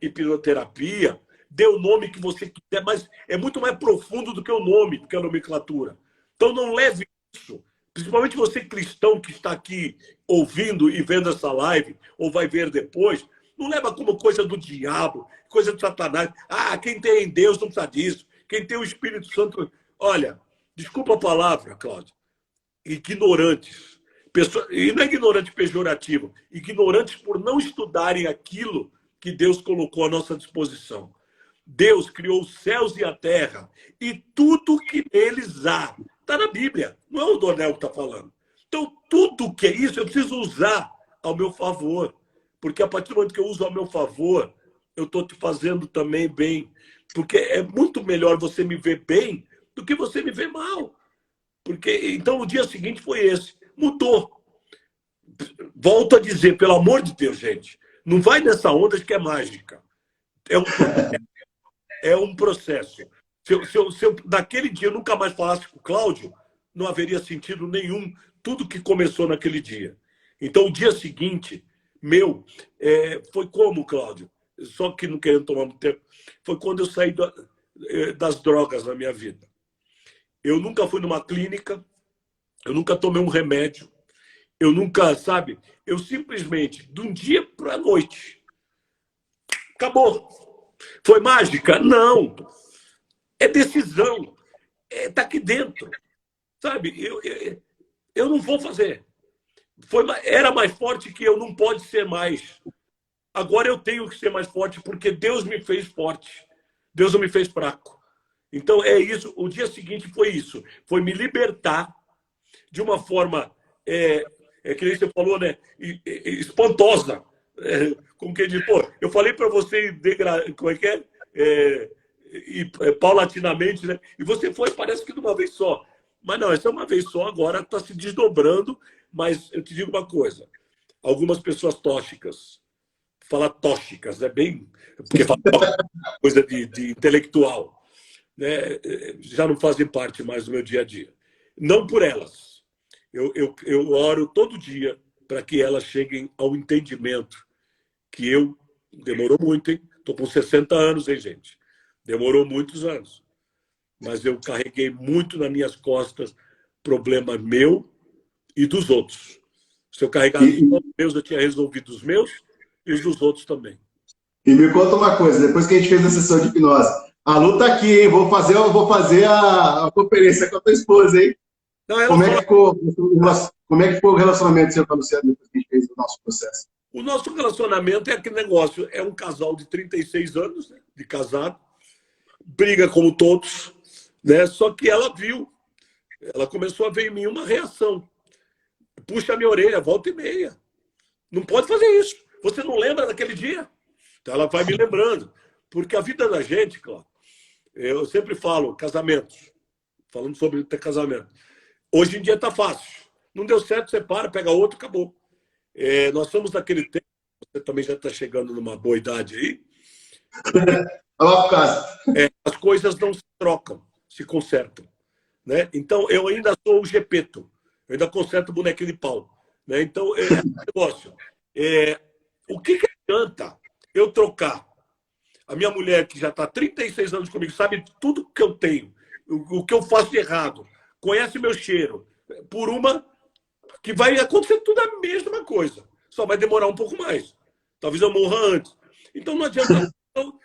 Speaker 2: hipnoterapia, dê o nome que você quiser, mas é muito mais profundo do que o nome, do que a nomenclatura. Então não leve isso, principalmente você cristão que está aqui ouvindo e vendo essa live, ou vai ver depois, não leva como coisa do diabo, coisa de Satanás. Ah, quem tem Deus não precisa disso. Quem tem o Espírito Santo... Olha, desculpa a palavra, Cláudio, ignorantes. E não é ignorante pejorativo, ignorantes por não estudarem aquilo que Deus colocou à nossa disposição. Deus criou os céus e a terra e tudo que neles há. Está na Bíblia, não é o Dornel que está falando. Então, tudo que é isso eu preciso usar ao meu favor. Porque a partir do momento que eu uso ao meu favor, eu estou te fazendo também bem. Porque é muito melhor você me ver bem do que você me ver mal. Então, o dia seguinte foi esse. Mudou. Volto a dizer, pelo amor de Deus, gente, não vai nessa onda de que é mágica. É um processo. Se eu naquele dia eu nunca mais falasse com o Cláudio, não haveria sentido nenhum tudo que começou naquele dia. Então, o dia seguinte, foi como, Cláudio? Só que não querendo tomar muito tempo. Foi quando eu saí das drogas na minha vida. Eu nunca fui numa clínica, eu nunca tomei um remédio, eu nunca, sabe? Eu simplesmente, de um dia para a noite, acabou. Foi mágica? Não. É decisão. Tá aqui dentro. Sabe? Eu não vou fazer. Era mais forte que eu, não pode ser mais. Agora eu tenho que ser mais forte porque Deus me fez forte. Deus não me fez fraco. Então é isso. O dia seguinte foi isso. Foi me libertar de uma forma, que nem você falou, né? Espantosa. Como que diz, pô, eu falei para você, como é que é? Paulatinamente, né? E você foi, parece que de uma vez só. Mas não, essa é uma vez só, agora está se desdobrando. Mas eu te digo uma coisa: algumas pessoas tóxicas, falar tóxicas, é bem. Porque fala coisa de intelectual, né? Já não fazem parte mais do meu dia a dia. Não por elas. Eu oro todo dia para que elas cheguem ao entendimento que eu. Demorou muito, hein? Estou com 60 anos, hein, gente? Demorou muitos anos. Mas eu carreguei muito nas minhas costas problema meu e dos outros. Se eu carregasse só os meus, eu tinha resolvido os meus e os dos outros também.
Speaker 1: E me conta uma coisa, depois que a gente fez a sessão de hipnose, a Lu tá aqui, hein? Vou fazer a conferência com a tua esposa, hein?
Speaker 2: Não,
Speaker 1: como é que ficou o relacionamento seu com a Luciana depois que a gente fez o nosso processo?
Speaker 2: O nosso relacionamento é aquele negócio, é um casal de 36 anos, né, de casado, briga como todos, né? Só que ela começou a ver em mim uma reação. Puxa a minha orelha, volta e meia. Não pode fazer isso. Você não lembra daquele dia? Então ela vai me lembrando. Porque a vida da gente, claro, eu sempre falo, casamentos, falando sobre ter casamento. Hoje em dia está fácil. Não deu certo, você pega outro, acabou. Nós somos daquele tempo, você também já está chegando numa boa idade aí. As coisas não se trocam, se consertam. Né? Então, eu ainda sou o Gepeto. Eu ainda conserto bonequinho de pau. Né? Então, é um negócio. O que adianta eu trocar a minha mulher, que já está há 36 anos comigo, sabe tudo que eu tenho, o que eu faço de errado, conhece meu cheiro, por uma que vai acontecer tudo a mesma coisa. Só vai demorar um pouco mais. Talvez eu morra antes. Então, não adianta. Então,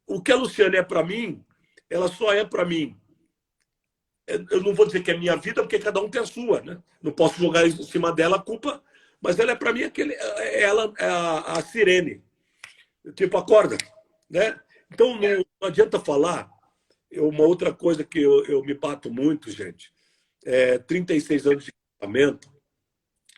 Speaker 2: o que a Luciana é para mim, ela só é para mim. Eu não vou dizer que é minha vida, porque cada um tem a sua, né? Não posso jogar em cima dela a culpa, mas ela é para mim ela é a sirene. Tipo, acorda, né? Então não adianta falar. Uma outra coisa que eu me bato muito, gente, 36 anos de casamento,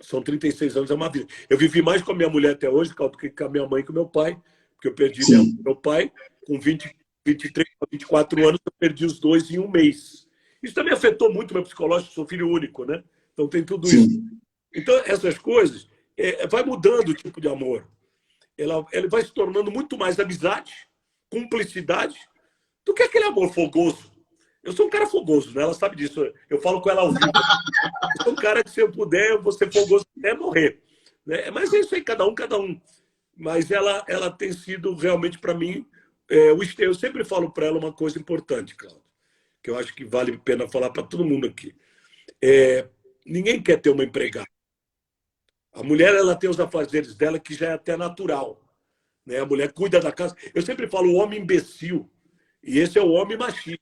Speaker 2: são 36 anos, é uma vida. Eu vivi mais com a minha mulher até hoje do que com a minha mãe e com o meu pai, porque eu perdi meu pai com 23 a 24 anos, eu perdi os dois em um mês. Isso também afetou muito o meu psicológico, sou filho único, né? Então tem tudo isso. Então, essas coisas, vai mudando o tipo de amor. Ele vai se tornando muito mais amizade, cumplicidade, do que aquele amor fogoso. Eu sou um cara fogoso, né? Ela sabe disso. Eu falo com ela ao vivo. Eu sou um cara que, se eu puder, eu vou ser fogoso até morrer. Né? Mas é isso aí, cada um. Mas ela tem sido realmente, para mim, eu sempre falo para ela uma coisa importante, Cláudio, que eu acho que vale a pena falar para todo mundo aqui. Ninguém quer ter uma empregada. A mulher, ela tem os afazeres dela, que já é até natural. Né? A mulher cuida da casa. Eu sempre falo o homem imbecil, e esse é o homem machista,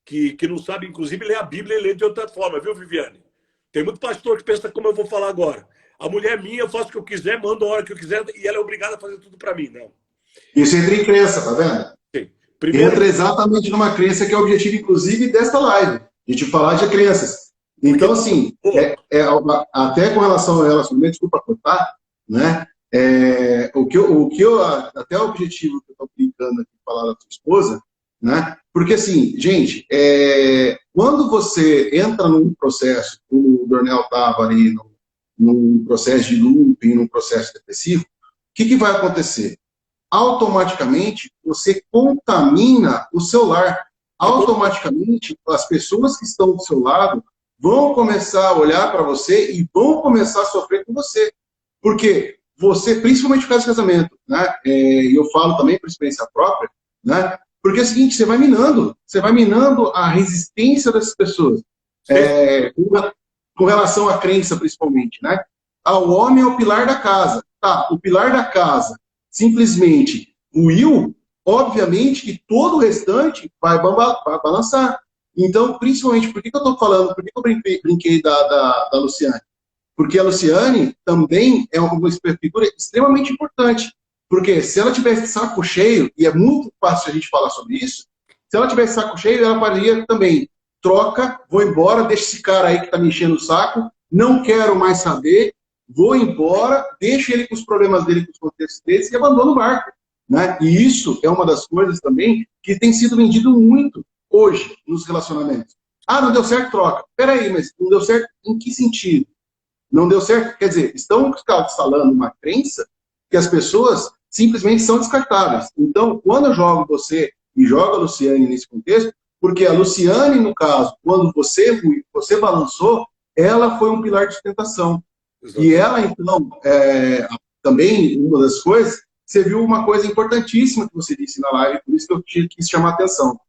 Speaker 2: que não sabe, inclusive, ler a Bíblia e ler de outra forma, viu, Viviane? Tem muito pastor que pensa como eu vou falar agora. A mulher é minha, eu faço o que eu quiser, mando a hora que eu quiser, e ela é obrigada a fazer tudo para mim. Não.
Speaker 1: Isso entra em crença, tá vendo?
Speaker 2: Sim. Primeiro...
Speaker 1: Entra exatamente numa crença que é o objetivo, inclusive, desta live, de te falar de crenças. Então, assim, até com relação ao relacionamento, desculpa cortar, né? Até o objetivo que eu estou aplicando aqui, falar da sua esposa, né? Porque, assim, gente, quando você entra num processo, como o Dornel estava ali, num processo de looping, num processo depressivo, o que vai acontecer? Automaticamente, você contamina o seu lar. Automaticamente, as pessoas que estão do seu lado vão começar a olhar para você e vão começar a sofrer com você. Porque você, principalmente no caso de casamento, né? E eu falo também por experiência própria, né? Porque é o seguinte, você vai minando a resistência dessas pessoas. Com relação à crença, principalmente, né? O homem é o pilar da casa. Tá, o pilar da casa simplesmente ruiu, obviamente que todo o restante vai balançar. Então, principalmente, por que eu estou falando, por que eu brinquei da Luciane? Porque a Luciane também é uma figura extremamente importante. Porque se ela tivesse saco cheio, e é muito fácil a gente falar sobre isso, se ela tivesse saco cheio, ela faria também, troca, vou embora, deixa esse cara aí que está me enchendo o saco, não quero mais saber, vou embora, deixo ele com os problemas dele, com os contextos dele, e abandono o barco. Né? E isso é uma das coisas também que tem sido vendido muito hoje nos relacionamentos. Ah, não deu certo, troca. Peraí, mas não deu certo em que sentido? Não deu certo? Quer dizer, estão instalando uma crença que as pessoas simplesmente são descartáveis. Então, quando eu jogo você e jogo a Luciane nesse contexto, porque a Luciane, no caso, quando você balançou, ela foi um pilar de sustentação. Exato. E ela, então, também, uma das coisas, você viu uma coisa importantíssima que você disse na live, por isso que eu quis chamar a atenção.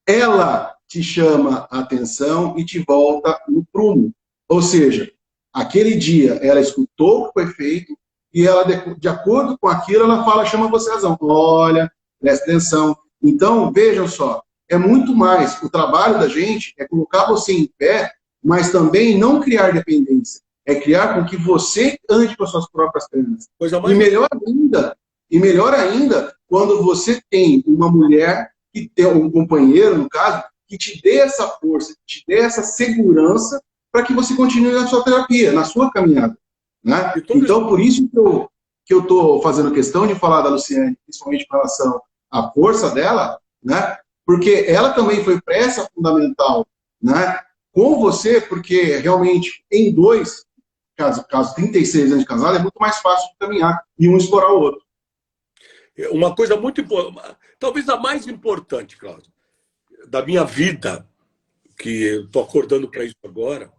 Speaker 1: Ela te chama a atenção e te volta no prumo. Ou seja, aquele dia ela escutou o que foi feito e ela, de acordo com aquilo, ela fala, chama você a razão. Olha, presta atenção. Então, vejam só, é muito mais, o trabalho da gente é colocar você em pé, mas também não criar dependência. É criar com que você ande com as suas próprias pernas. E melhor ainda, quando você tem uma mulher, que tem um companheiro, no caso, que te dê essa força, que te dê essa segurança para que você continue na sua terapia, na sua caminhada. Né? Então, por isso que eu estou fazendo questão de falar da Luciane, principalmente com relação à força dela, né? Porque ela também foi peça fundamental, né? Com você, porque realmente em dois, caso 36 anos de casado, é muito mais fácil de caminhar e um explorar o outro.
Speaker 2: Uma coisa muito importante, talvez a mais importante, Cláudio, da minha vida, que eu estou acordando para isso agora,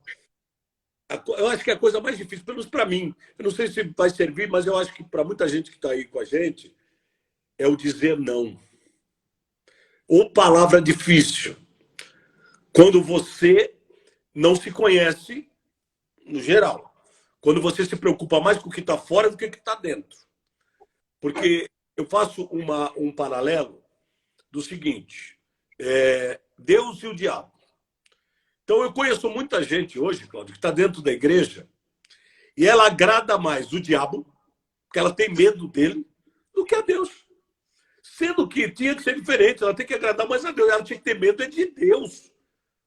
Speaker 2: eu acho que é a coisa mais difícil, pelo menos para mim. Eu não sei se vai servir, mas eu acho que para muita gente que está aí com a gente, é o dizer não. Ou palavra difícil. Quando você não se conhece, no geral. Quando você se preocupa mais com o que está fora do que o que está dentro. Porque eu faço um paralelo do seguinte, Deus e o diabo. Então, eu conheço muita gente hoje, Cláudio, que está dentro da igreja e ela agrada mais o diabo, porque ela tem medo dele, do que a Deus. Sendo que tinha que ser diferente, ela tem que agradar mais a Deus, ela tinha que ter medo de Deus.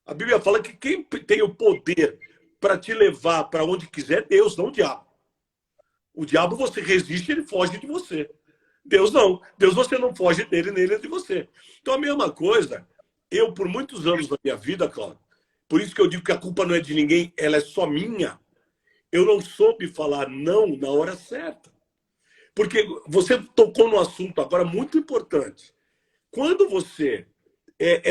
Speaker 2: A Bíblia fala que quem tem o poder para te levar para onde quiser é Deus, não o diabo. O diabo você resiste, ele foge de você. Deus não. Deus você não foge dele, nem ele é de você. Então, a mesma coisa, eu, por muitos anos da minha vida, Cláudio, por isso que eu digo que a culpa não é de ninguém, ela é só minha. Eu não soube falar não na hora certa. Porque você tocou num assunto agora muito importante. Quando você é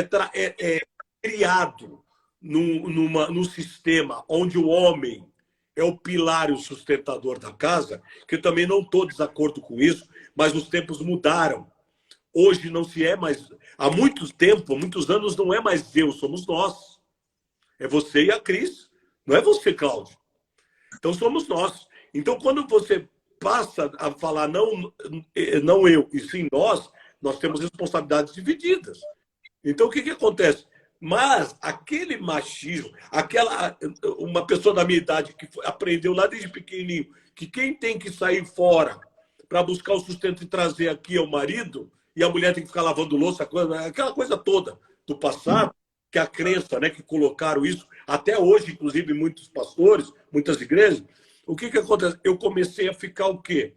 Speaker 2: criado num sistema onde o homem é o pilar e o sustentador da casa, que eu também não estou de desacordo com isso, mas os tempos mudaram. Hoje não se é mais... Há muito tempo, há muitos anos, não é mais Deus, somos nós. É você e a Cris, não é você, Cláudio. Então, somos nós. Então, quando você passa a falar não eu, e sim nós temos responsabilidades divididas. Então, o que acontece? Mas aquele machismo, uma pessoa da minha idade que aprendeu lá desde pequenininho que quem tem que sair fora para buscar o sustento e trazer aqui é o marido, e a mulher tem que ficar lavando louça, aquela coisa toda do passado, que a crença, né, que colocaram isso, até hoje, inclusive, muitos pastores, muitas igrejas, o que acontece? Eu comecei a ficar o quê?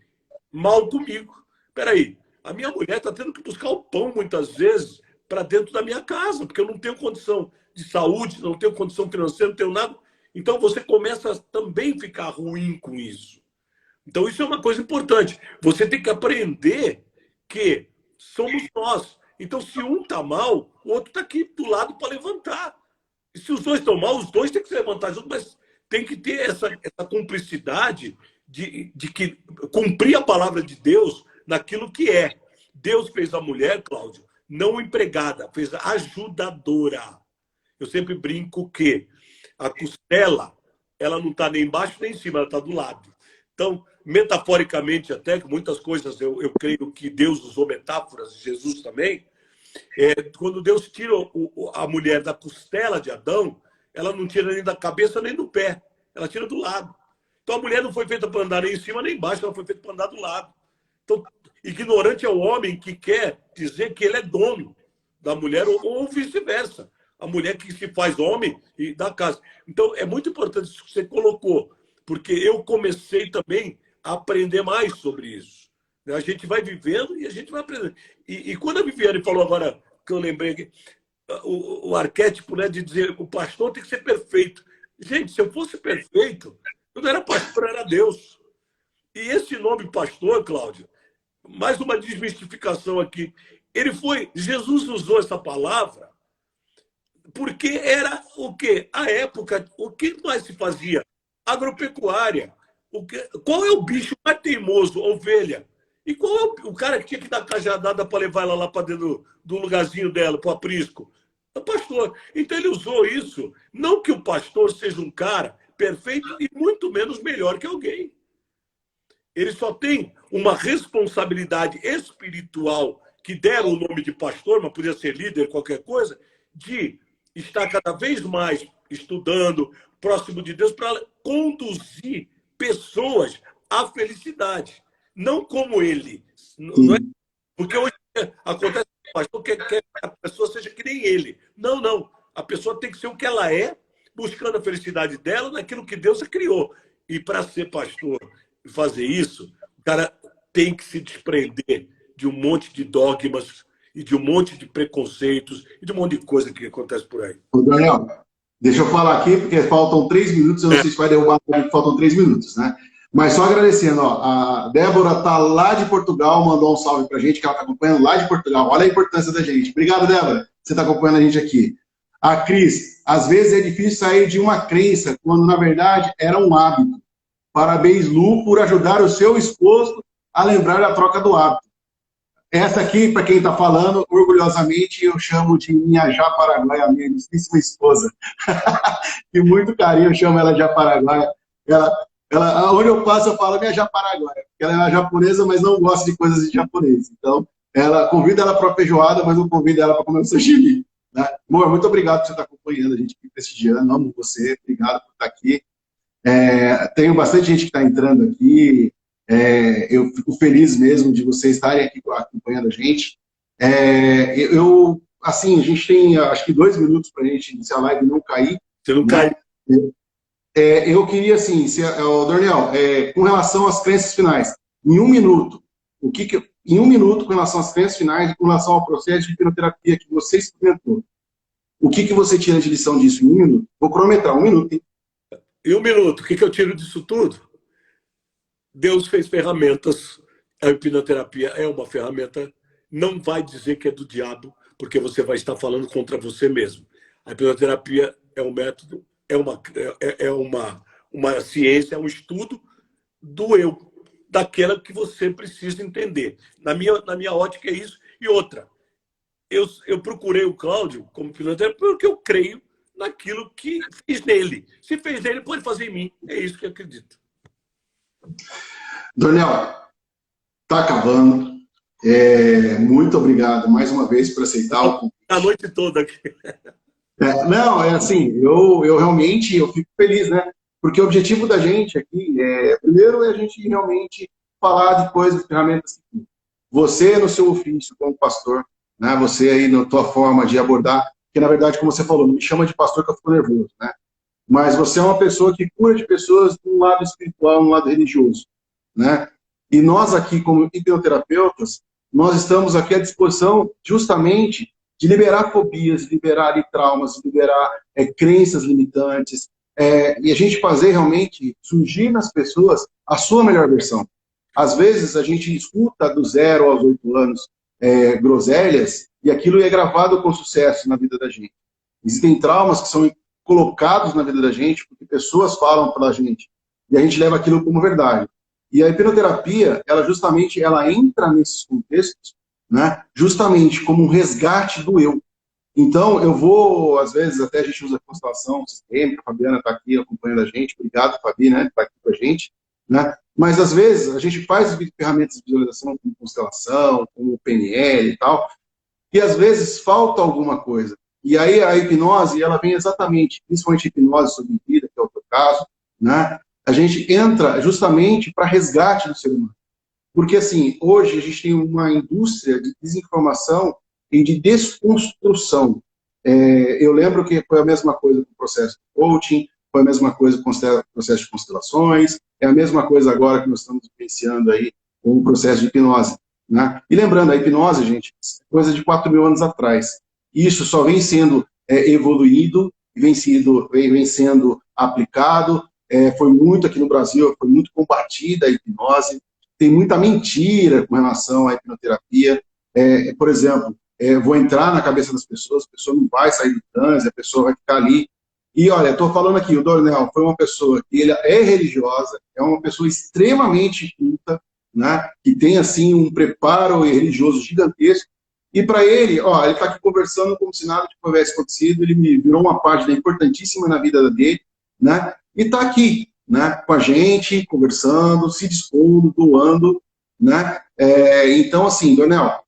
Speaker 2: Mal comigo. Peraí, a minha mulher está tendo que buscar o pão, muitas vezes, para dentro da minha casa, porque eu não tenho condição de saúde, não tenho condição financeira, não tenho nada. Então, você começa a também ficar ruim com isso. Então, isso é uma coisa importante. Você tem que aprender que somos nós. Então, se um está mal, o outro está aqui do lado para levantar. E se os dois estão mal, os dois têm que se levantar juntos, mas tem que ter essa cumplicidade de cumprir a palavra de Deus naquilo que é. Deus fez a mulher, Cláudio, não empregada, fez ajudadora. Eu sempre brinco que a costela, ela não está nem embaixo nem em cima, ela está do lado. Então, metaforicamente até, que muitas coisas eu creio que Deus usou metáforas, Jesus também, quando Deus tira a mulher da costela de Adão, ela não tira nem da cabeça nem do pé, ela tira do lado. Então a mulher não foi feita para andar nem em cima nem embaixo, ela foi feita para andar do lado. Então, ignorante é o homem que quer dizer que ele é dono da mulher ou vice-versa. A mulher que se faz homem e da casa. Então, é muito importante isso que você colocou, porque eu comecei também a aprender mais sobre isso. A gente vai vivendo e a gente vai aprendendo. E quando a Viviane falou agora, que eu lembrei aqui, o arquétipo, né, de dizer o pastor tem que ser perfeito. Gente, se eu fosse perfeito, eu não era pastor, era Deus. E esse nome pastor, Cláudio, mais uma desmistificação aqui. Jesus usou essa palavra porque era o quê? A época, o que mais se fazia? Agropecuária. Qual é o bicho mais teimoso? Ovelha. E qual é o cara que tinha que dar cajadada para levar ela lá para dentro do lugarzinho dela, para o aprisco? O pastor. Então ele usou isso. Não que o pastor seja um cara perfeito e muito menos melhor que alguém. Ele só tem uma responsabilidade espiritual que deram o nome de pastor, mas podia ser líder, qualquer coisa, de estar cada vez mais estudando, próximo de Deus, para conduzir pessoas à felicidade. Não como ele. Não é? Porque hoje acontece que o pastor quer que a pessoa seja que nem ele. Não, não. A pessoa tem que ser o que ela é, buscando a felicidade dela naquilo que Deus a criou. E para ser pastor e fazer isso, o cara tem que se desprender de um monte de dogmas e de um monte de preconceitos e de um monte de coisa que acontece por aí.
Speaker 1: Ô, Daniel, deixa eu falar aqui, porque faltam 3 minutos, eu não sei se vai derrubar, faltam 3 minutos, né? Mas só agradecendo, ó, a Débora está lá de Portugal, mandou um salve para a gente, que ela está acompanhando lá de Portugal. Olha a importância da gente. Obrigado, Débora, você está acompanhando a gente aqui. A Cris, às vezes é difícil sair de uma crença, quando na verdade era um hábito. Parabéns, Lu, por ajudar o seu esposo a lembrar da troca do hábito. Essa aqui, para quem está falando, orgulhosamente, eu chamo de minha Japaraguaia, minha ilustríssima esposa. E muito carinho, eu chamo ela de Japaraguaia. Onde eu passo, eu falo minha Japaraguaia. Ela é japonesa, mas não gosta de coisas de japonês. Então, convida ela para a feijoada, mas não convida ela para comer o sashimi. Né? Amor, muito obrigado por você estar acompanhando a gente aqui prestigiando. Amo você, obrigado por estar aqui. Tenho bastante gente que está entrando aqui. Eu fico feliz mesmo de vocês estarem aqui acompanhando a gente. Assim, a gente tem acho que 2 minutos para a gente iniciar a live e não cair.
Speaker 2: Você não cai.
Speaker 1: Eu queria, assim, Daniel, com relação às crenças finais, em 1 minuto, em 1 minuto, com relação às crenças finais e com relação ao processo de hipnoterapia que você experimentou, o que você tira de lição disso em 1 minuto? Vou cronometrar, 1 minuto, hein?
Speaker 2: Em 1 minuto, o que eu tiro disso tudo? Deus fez ferramentas, a hipnoterapia é uma ferramenta, não vai dizer que é do diabo, porque você vai estar falando contra você mesmo. A hipnoterapia é um método, é uma ciência, é um estudo do eu, daquela que você precisa entender. Na minha ótica é isso. E outra, eu procurei o Cláudio como hipnoterapeuta porque eu creio naquilo que fiz nele. Se fez nele, pode fazer em mim. É isso que eu acredito.
Speaker 1: Daniel, está acabando. Muito obrigado mais uma vez por aceitar o convite.
Speaker 2: A noite toda aqui.
Speaker 1: Não, assim, eu realmente fico feliz, né? Porque o objetivo da gente aqui primeiro, é a gente realmente falar de coisas, ferramentas. Você no seu ofício como pastor, né? Você aí na tua forma de abordar, que na verdade, como você falou, não me chama de pastor que eu fico nervoso, né? Mas você é uma pessoa que cura de pessoas de um lado espiritual, um lado religioso, né? E nós aqui, como hipnoterapeutas, nós estamos aqui à disposição justamente de liberar fobias, liberar traumas, liberar crenças limitantes, e a gente fazer realmente surgir nas pessoas a sua melhor versão. Às vezes a gente escuta do 0 aos 8 anos groselhas e aquilo é gravado com sucesso na vida da gente. Existem traumas que são colocados na vida da gente porque pessoas falam para a gente e a gente leva aquilo como verdade. E a hipnoterapia, ela justamente entra nesses contextos né? Justamente como um resgate do eu. Então, eu vou, às vezes, até a gente usa constelação sistêmica, a Fabiana está aqui acompanhando a gente, obrigado, Fabi, né, está aqui com a gente, né? Mas, às vezes, a gente faz ferramentas de visualização como constelação, como PNL e tal, e, às vezes, falta alguma coisa. E aí, a hipnose, ela vem exatamente, principalmente a hipnose sobre vida, que é o teu caso, né? A gente entra justamente para resgate do ser humano. Porque, assim, hoje a gente tem uma indústria de desinformação e de desconstrução. Eu lembro que foi a mesma coisa com o processo de coaching, foi a mesma coisa com o processo de constelações, é a mesma coisa agora que nós estamos vivenciando aí com o processo de hipnose, né? E lembrando, a hipnose, gente, é coisa de 4.000 anos atrás. Isso só vem sendo evoluído, vem sendo aplicado. Foi muito aqui no Brasil, foi muito combatida a hipnose. Tem muita mentira com relação à hipnoterapia. Por exemplo, vou entrar na cabeça das pessoas, a pessoa não vai sair do transe, a pessoa vai ficar ali. E olha, estou falando aqui, o Dornel foi uma pessoa que ele é religiosa, é uma pessoa extremamente culta, né, que tem assim um preparo religioso gigantesco. E para ele, ó, ele está aqui conversando como se nada tivesse acontecido, ele me virou uma página importantíssima na vida dele, né, e está aqui, né, com a gente, conversando, se dispondo, doando, né? Então, assim, Dornel,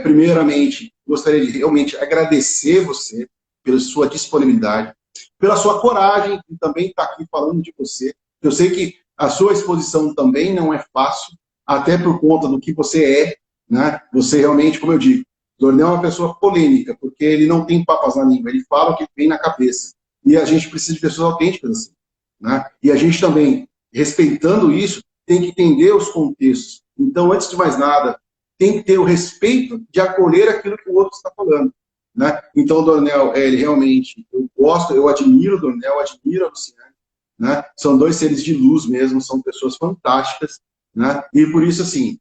Speaker 1: primeiramente, gostaria de realmente agradecer você pela sua disponibilidade, pela sua coragem, e também estar aqui falando de você. Eu sei que a sua exposição também não é fácil, até por conta do que você é, né? Você realmente, como eu digo, Dornel é uma pessoa polêmica, porque ele não tem papas na língua, ele fala o que vem na cabeça. E a gente precisa de pessoas autênticas assim, né? E a gente também, respeitando isso, tem que entender os contextos. Então, antes de mais nada, tem que ter o respeito de acolher aquilo que o outro está falando, né? Então, o Dornel, ele realmente, eu gosto, eu admiro o Dornel, admiro a Luciane, né? São dois seres de luz mesmo, são pessoas fantásticas, né? E por isso, assim,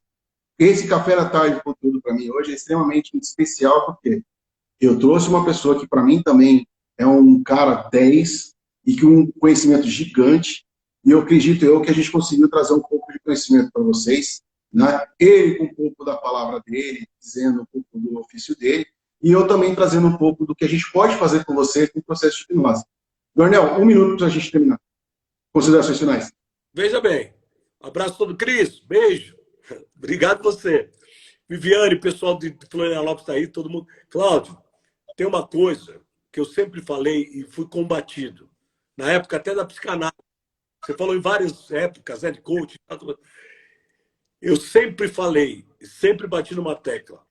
Speaker 1: esse café da tarde de conteúdo para mim hoje é extremamente especial, porque eu trouxe uma pessoa que para mim também é um cara 10 e que um conhecimento gigante, e eu acredito que a gente conseguiu trazer um pouco de conhecimento para vocês, né? Ele com um pouco da palavra dele, dizendo um pouco do ofício dele, e eu também trazendo um pouco do que a gente pode fazer com vocês no processo de hipnose. Dornel, 1 minuto para a gente terminar. Considerações finais.
Speaker 2: Veja bem. Abraço todo. Cris, beijo. Obrigado você. Viviane, pessoal de Florianópolis está aí, todo mundo. Cláudio, tem uma coisa que eu sempre falei e fui combatido. Na época até da psicanálise. Você falou em várias épocas, de coaching. Eu sempre falei, sempre bati numa tecla.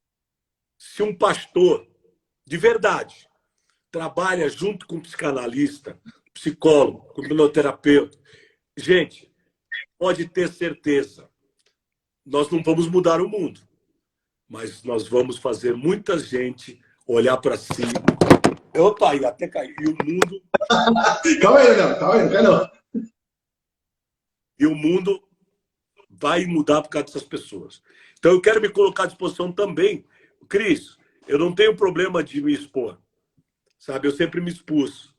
Speaker 2: Se um pastor, de verdade, trabalha junto com um psicanalista, psicólogo, com hipnoterapeuta, gente, pode ter certeza, nós não vamos mudar o mundo, mas nós vamos fazer muita gente olhar para si. Opa, até caiu. E o mundo...
Speaker 1: Calma aí, não, calma aí, não quer não.
Speaker 2: E o mundo vai mudar por causa dessas pessoas. Então, eu quero me colocar à disposição também. Cris, eu não tenho problema de me expor. Sabe? Eu sempre me expus.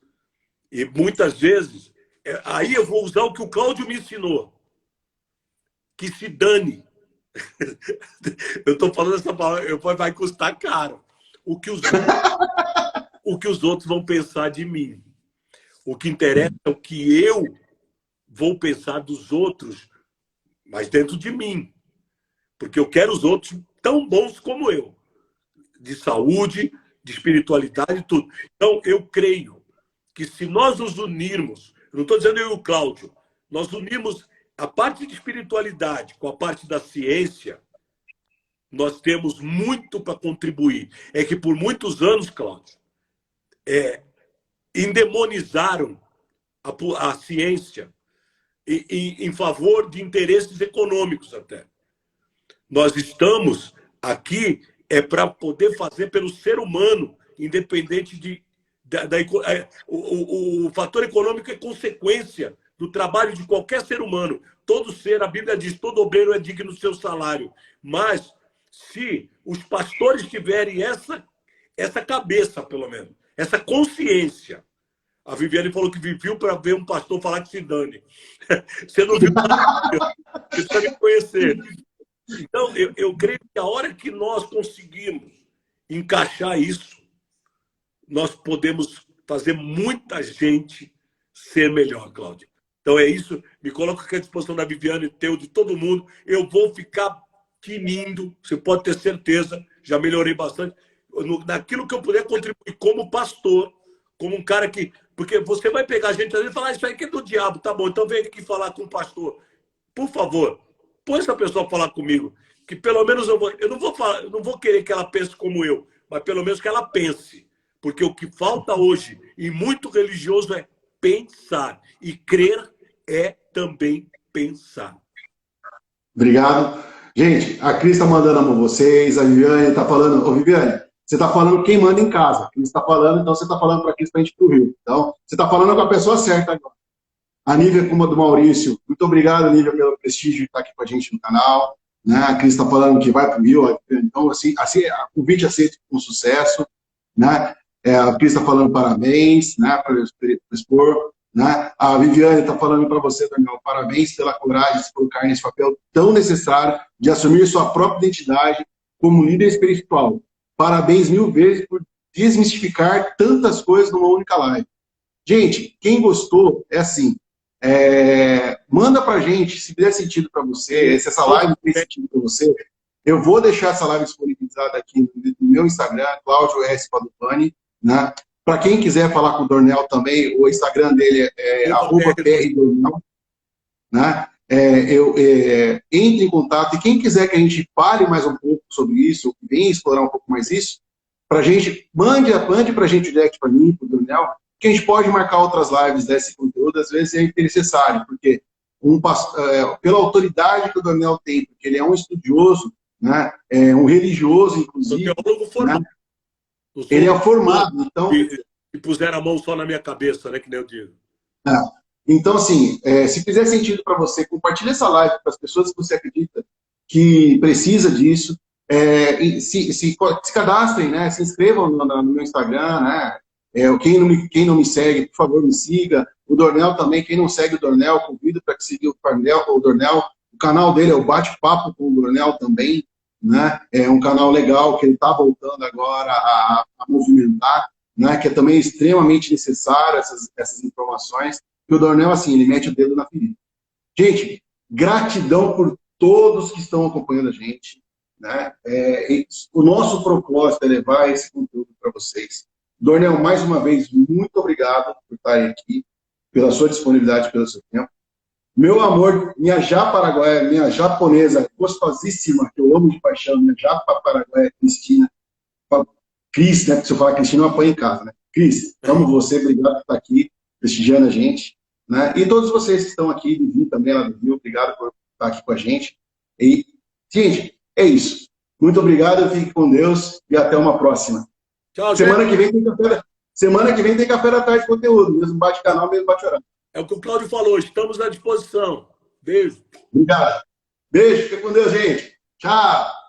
Speaker 2: E muitas vezes, aí eu vou usar o que o Cláudio me ensinou. Que se dane. Eu estou falando essa palavra, vai custar caro. O que os outros vão pensar de mim. O que interessa é o que eu vou pensar dos outros, mas dentro de mim. Porque eu quero os outros tão bons como eu. De saúde, de espiritualidade, tudo. Então, eu creio que se nós nos unirmos, eu não estou dizendo eu e o Cláudio, nós unirmos a parte de espiritualidade com a parte da ciência, nós temos muito para contribuir. É que por muitos anos, Cláudio, endemonizaram a ciência em favor de interesses econômicos até. Nós estamos aqui para poder fazer pelo ser humano, independente o fator econômico é consequência do trabalho de qualquer ser humano. Todo ser, a Bíblia diz, todo obreiro é digno do seu salário. Mas se os pastores tiverem essa cabeça, pelo menos, essa consciência. A Viviane falou que viu para ver um pastor falar que se dane. Você não viu, você precisa me conhecer. Então, eu creio que a hora que nós conseguimos encaixar isso, nós podemos fazer muita gente ser melhor, Cláudio. Então é isso, me coloco aqui à disposição da Viviane, teu, de todo mundo. Eu vou ficar tinindo, você pode ter certeza, já melhorei bastante. Naquilo que eu puder contribuir como pastor, como um cara que... Porque você vai pegar a gente e falar, isso aí que é do diabo, tá bom, então vem aqui falar com o pastor. Por favor, põe essa pessoa a falar comigo, que pelo menos eu não vou falar, eu não vou querer que ela pense como eu, mas pelo menos que ela pense. Porque o que falta hoje, e muito religioso, é pensar. E crer é também pensar.
Speaker 1: Obrigado. Gente, a Cris está mandando amor vocês, a Viviane está falando... Ô, Viviane, você está falando quem manda em casa. A Cris está falando, então você está falando para a Cris para a gente ir para o Rio. Então, você está falando com a pessoa certa agora. A Nívia, como a do Maurício, muito obrigado, Nívia, pelo prestígio de estar aqui com a gente no canal. Né? A Cris está falando que vai para o Rio, então, assim, o convite aceito com sucesso. Né? A Cris está falando parabéns, né, para expor. Né? A Viviane está falando para você, Daniel, parabéns pela coragem de se colocar nesse papel tão necessário de assumir sua própria identidade como líder espiritual. Parabéns 1000 vezes por desmistificar tantas coisas numa única live. Gente, quem gostou, é assim, manda pra gente, se fizer sentido para você, se essa live fez sentido para você, eu vou deixar essa live disponibilizada aqui no meu Instagram, Cláudio S. Padovani, né? Para quem quiser falar com o Dornel também, o Instagram dele é @prdornel, né? Entre em contato, e quem quiser que a gente fale mais um pouco sobre isso, venha explorar um pouco mais isso, pra gente, mande pra gente direct para mim, pro Dornel, que a gente pode marcar outras lives desse conteúdo, às vezes é necessário, porque pela autoridade que o Dornel tem, porque ele é um estudioso, né, um religioso, inclusive.
Speaker 2: Sou teólogo formado.
Speaker 1: Né, ele é formado, então...
Speaker 2: E puseram a mão só na minha cabeça, né, que nem eu digo.
Speaker 1: Então, assim, se fizer sentido para você, compartilhe essa live para as pessoas que você acredita que precisa disso. Se cadastrem, né? Se inscrevam no meu Instagram, né? Quem não me segue, por favor, me siga. O Dornel também, quem não segue o Dornel, convido para que siga o Dornel. O canal dele é o Bate-Papo com o Dornel também, né? É um canal legal que ele está voltando agora a movimentar, né? Que é também extremamente necessário essas informações. E o Dornel, assim, ele mete o dedo na ferida. Gente, gratidão por todos que estão acompanhando a gente. Né? O nosso propósito é levar esse conteúdo para vocês. Dornel, mais uma vez, muito obrigado por estarem aqui, pela sua disponibilidade, pelo seu tempo. Meu amor, minha paraguaia, minha japonesa gostosíssima, que eu amo de paixão, minha paraguaia, Cristina. Cris, né? Porque se eu falar Cristina, eu apanho em casa, né? Cris, amo você, obrigado por estar aqui, prestigiando a gente. Né? E todos vocês que estão aqui, Vivi também, lá do Rio, obrigado por estar aqui com a gente. E, gente, é isso. Muito obrigado, fique com Deus e até uma próxima.
Speaker 2: Tchau,
Speaker 1: semana que vem tem café da tarde de conteúdo, mesmo bate-canal, mesmo bate-horário.
Speaker 2: É o que o Cláudio falou, estamos à disposição. Beijo.
Speaker 1: Obrigado. Beijo, fique com Deus, gente. Tchau.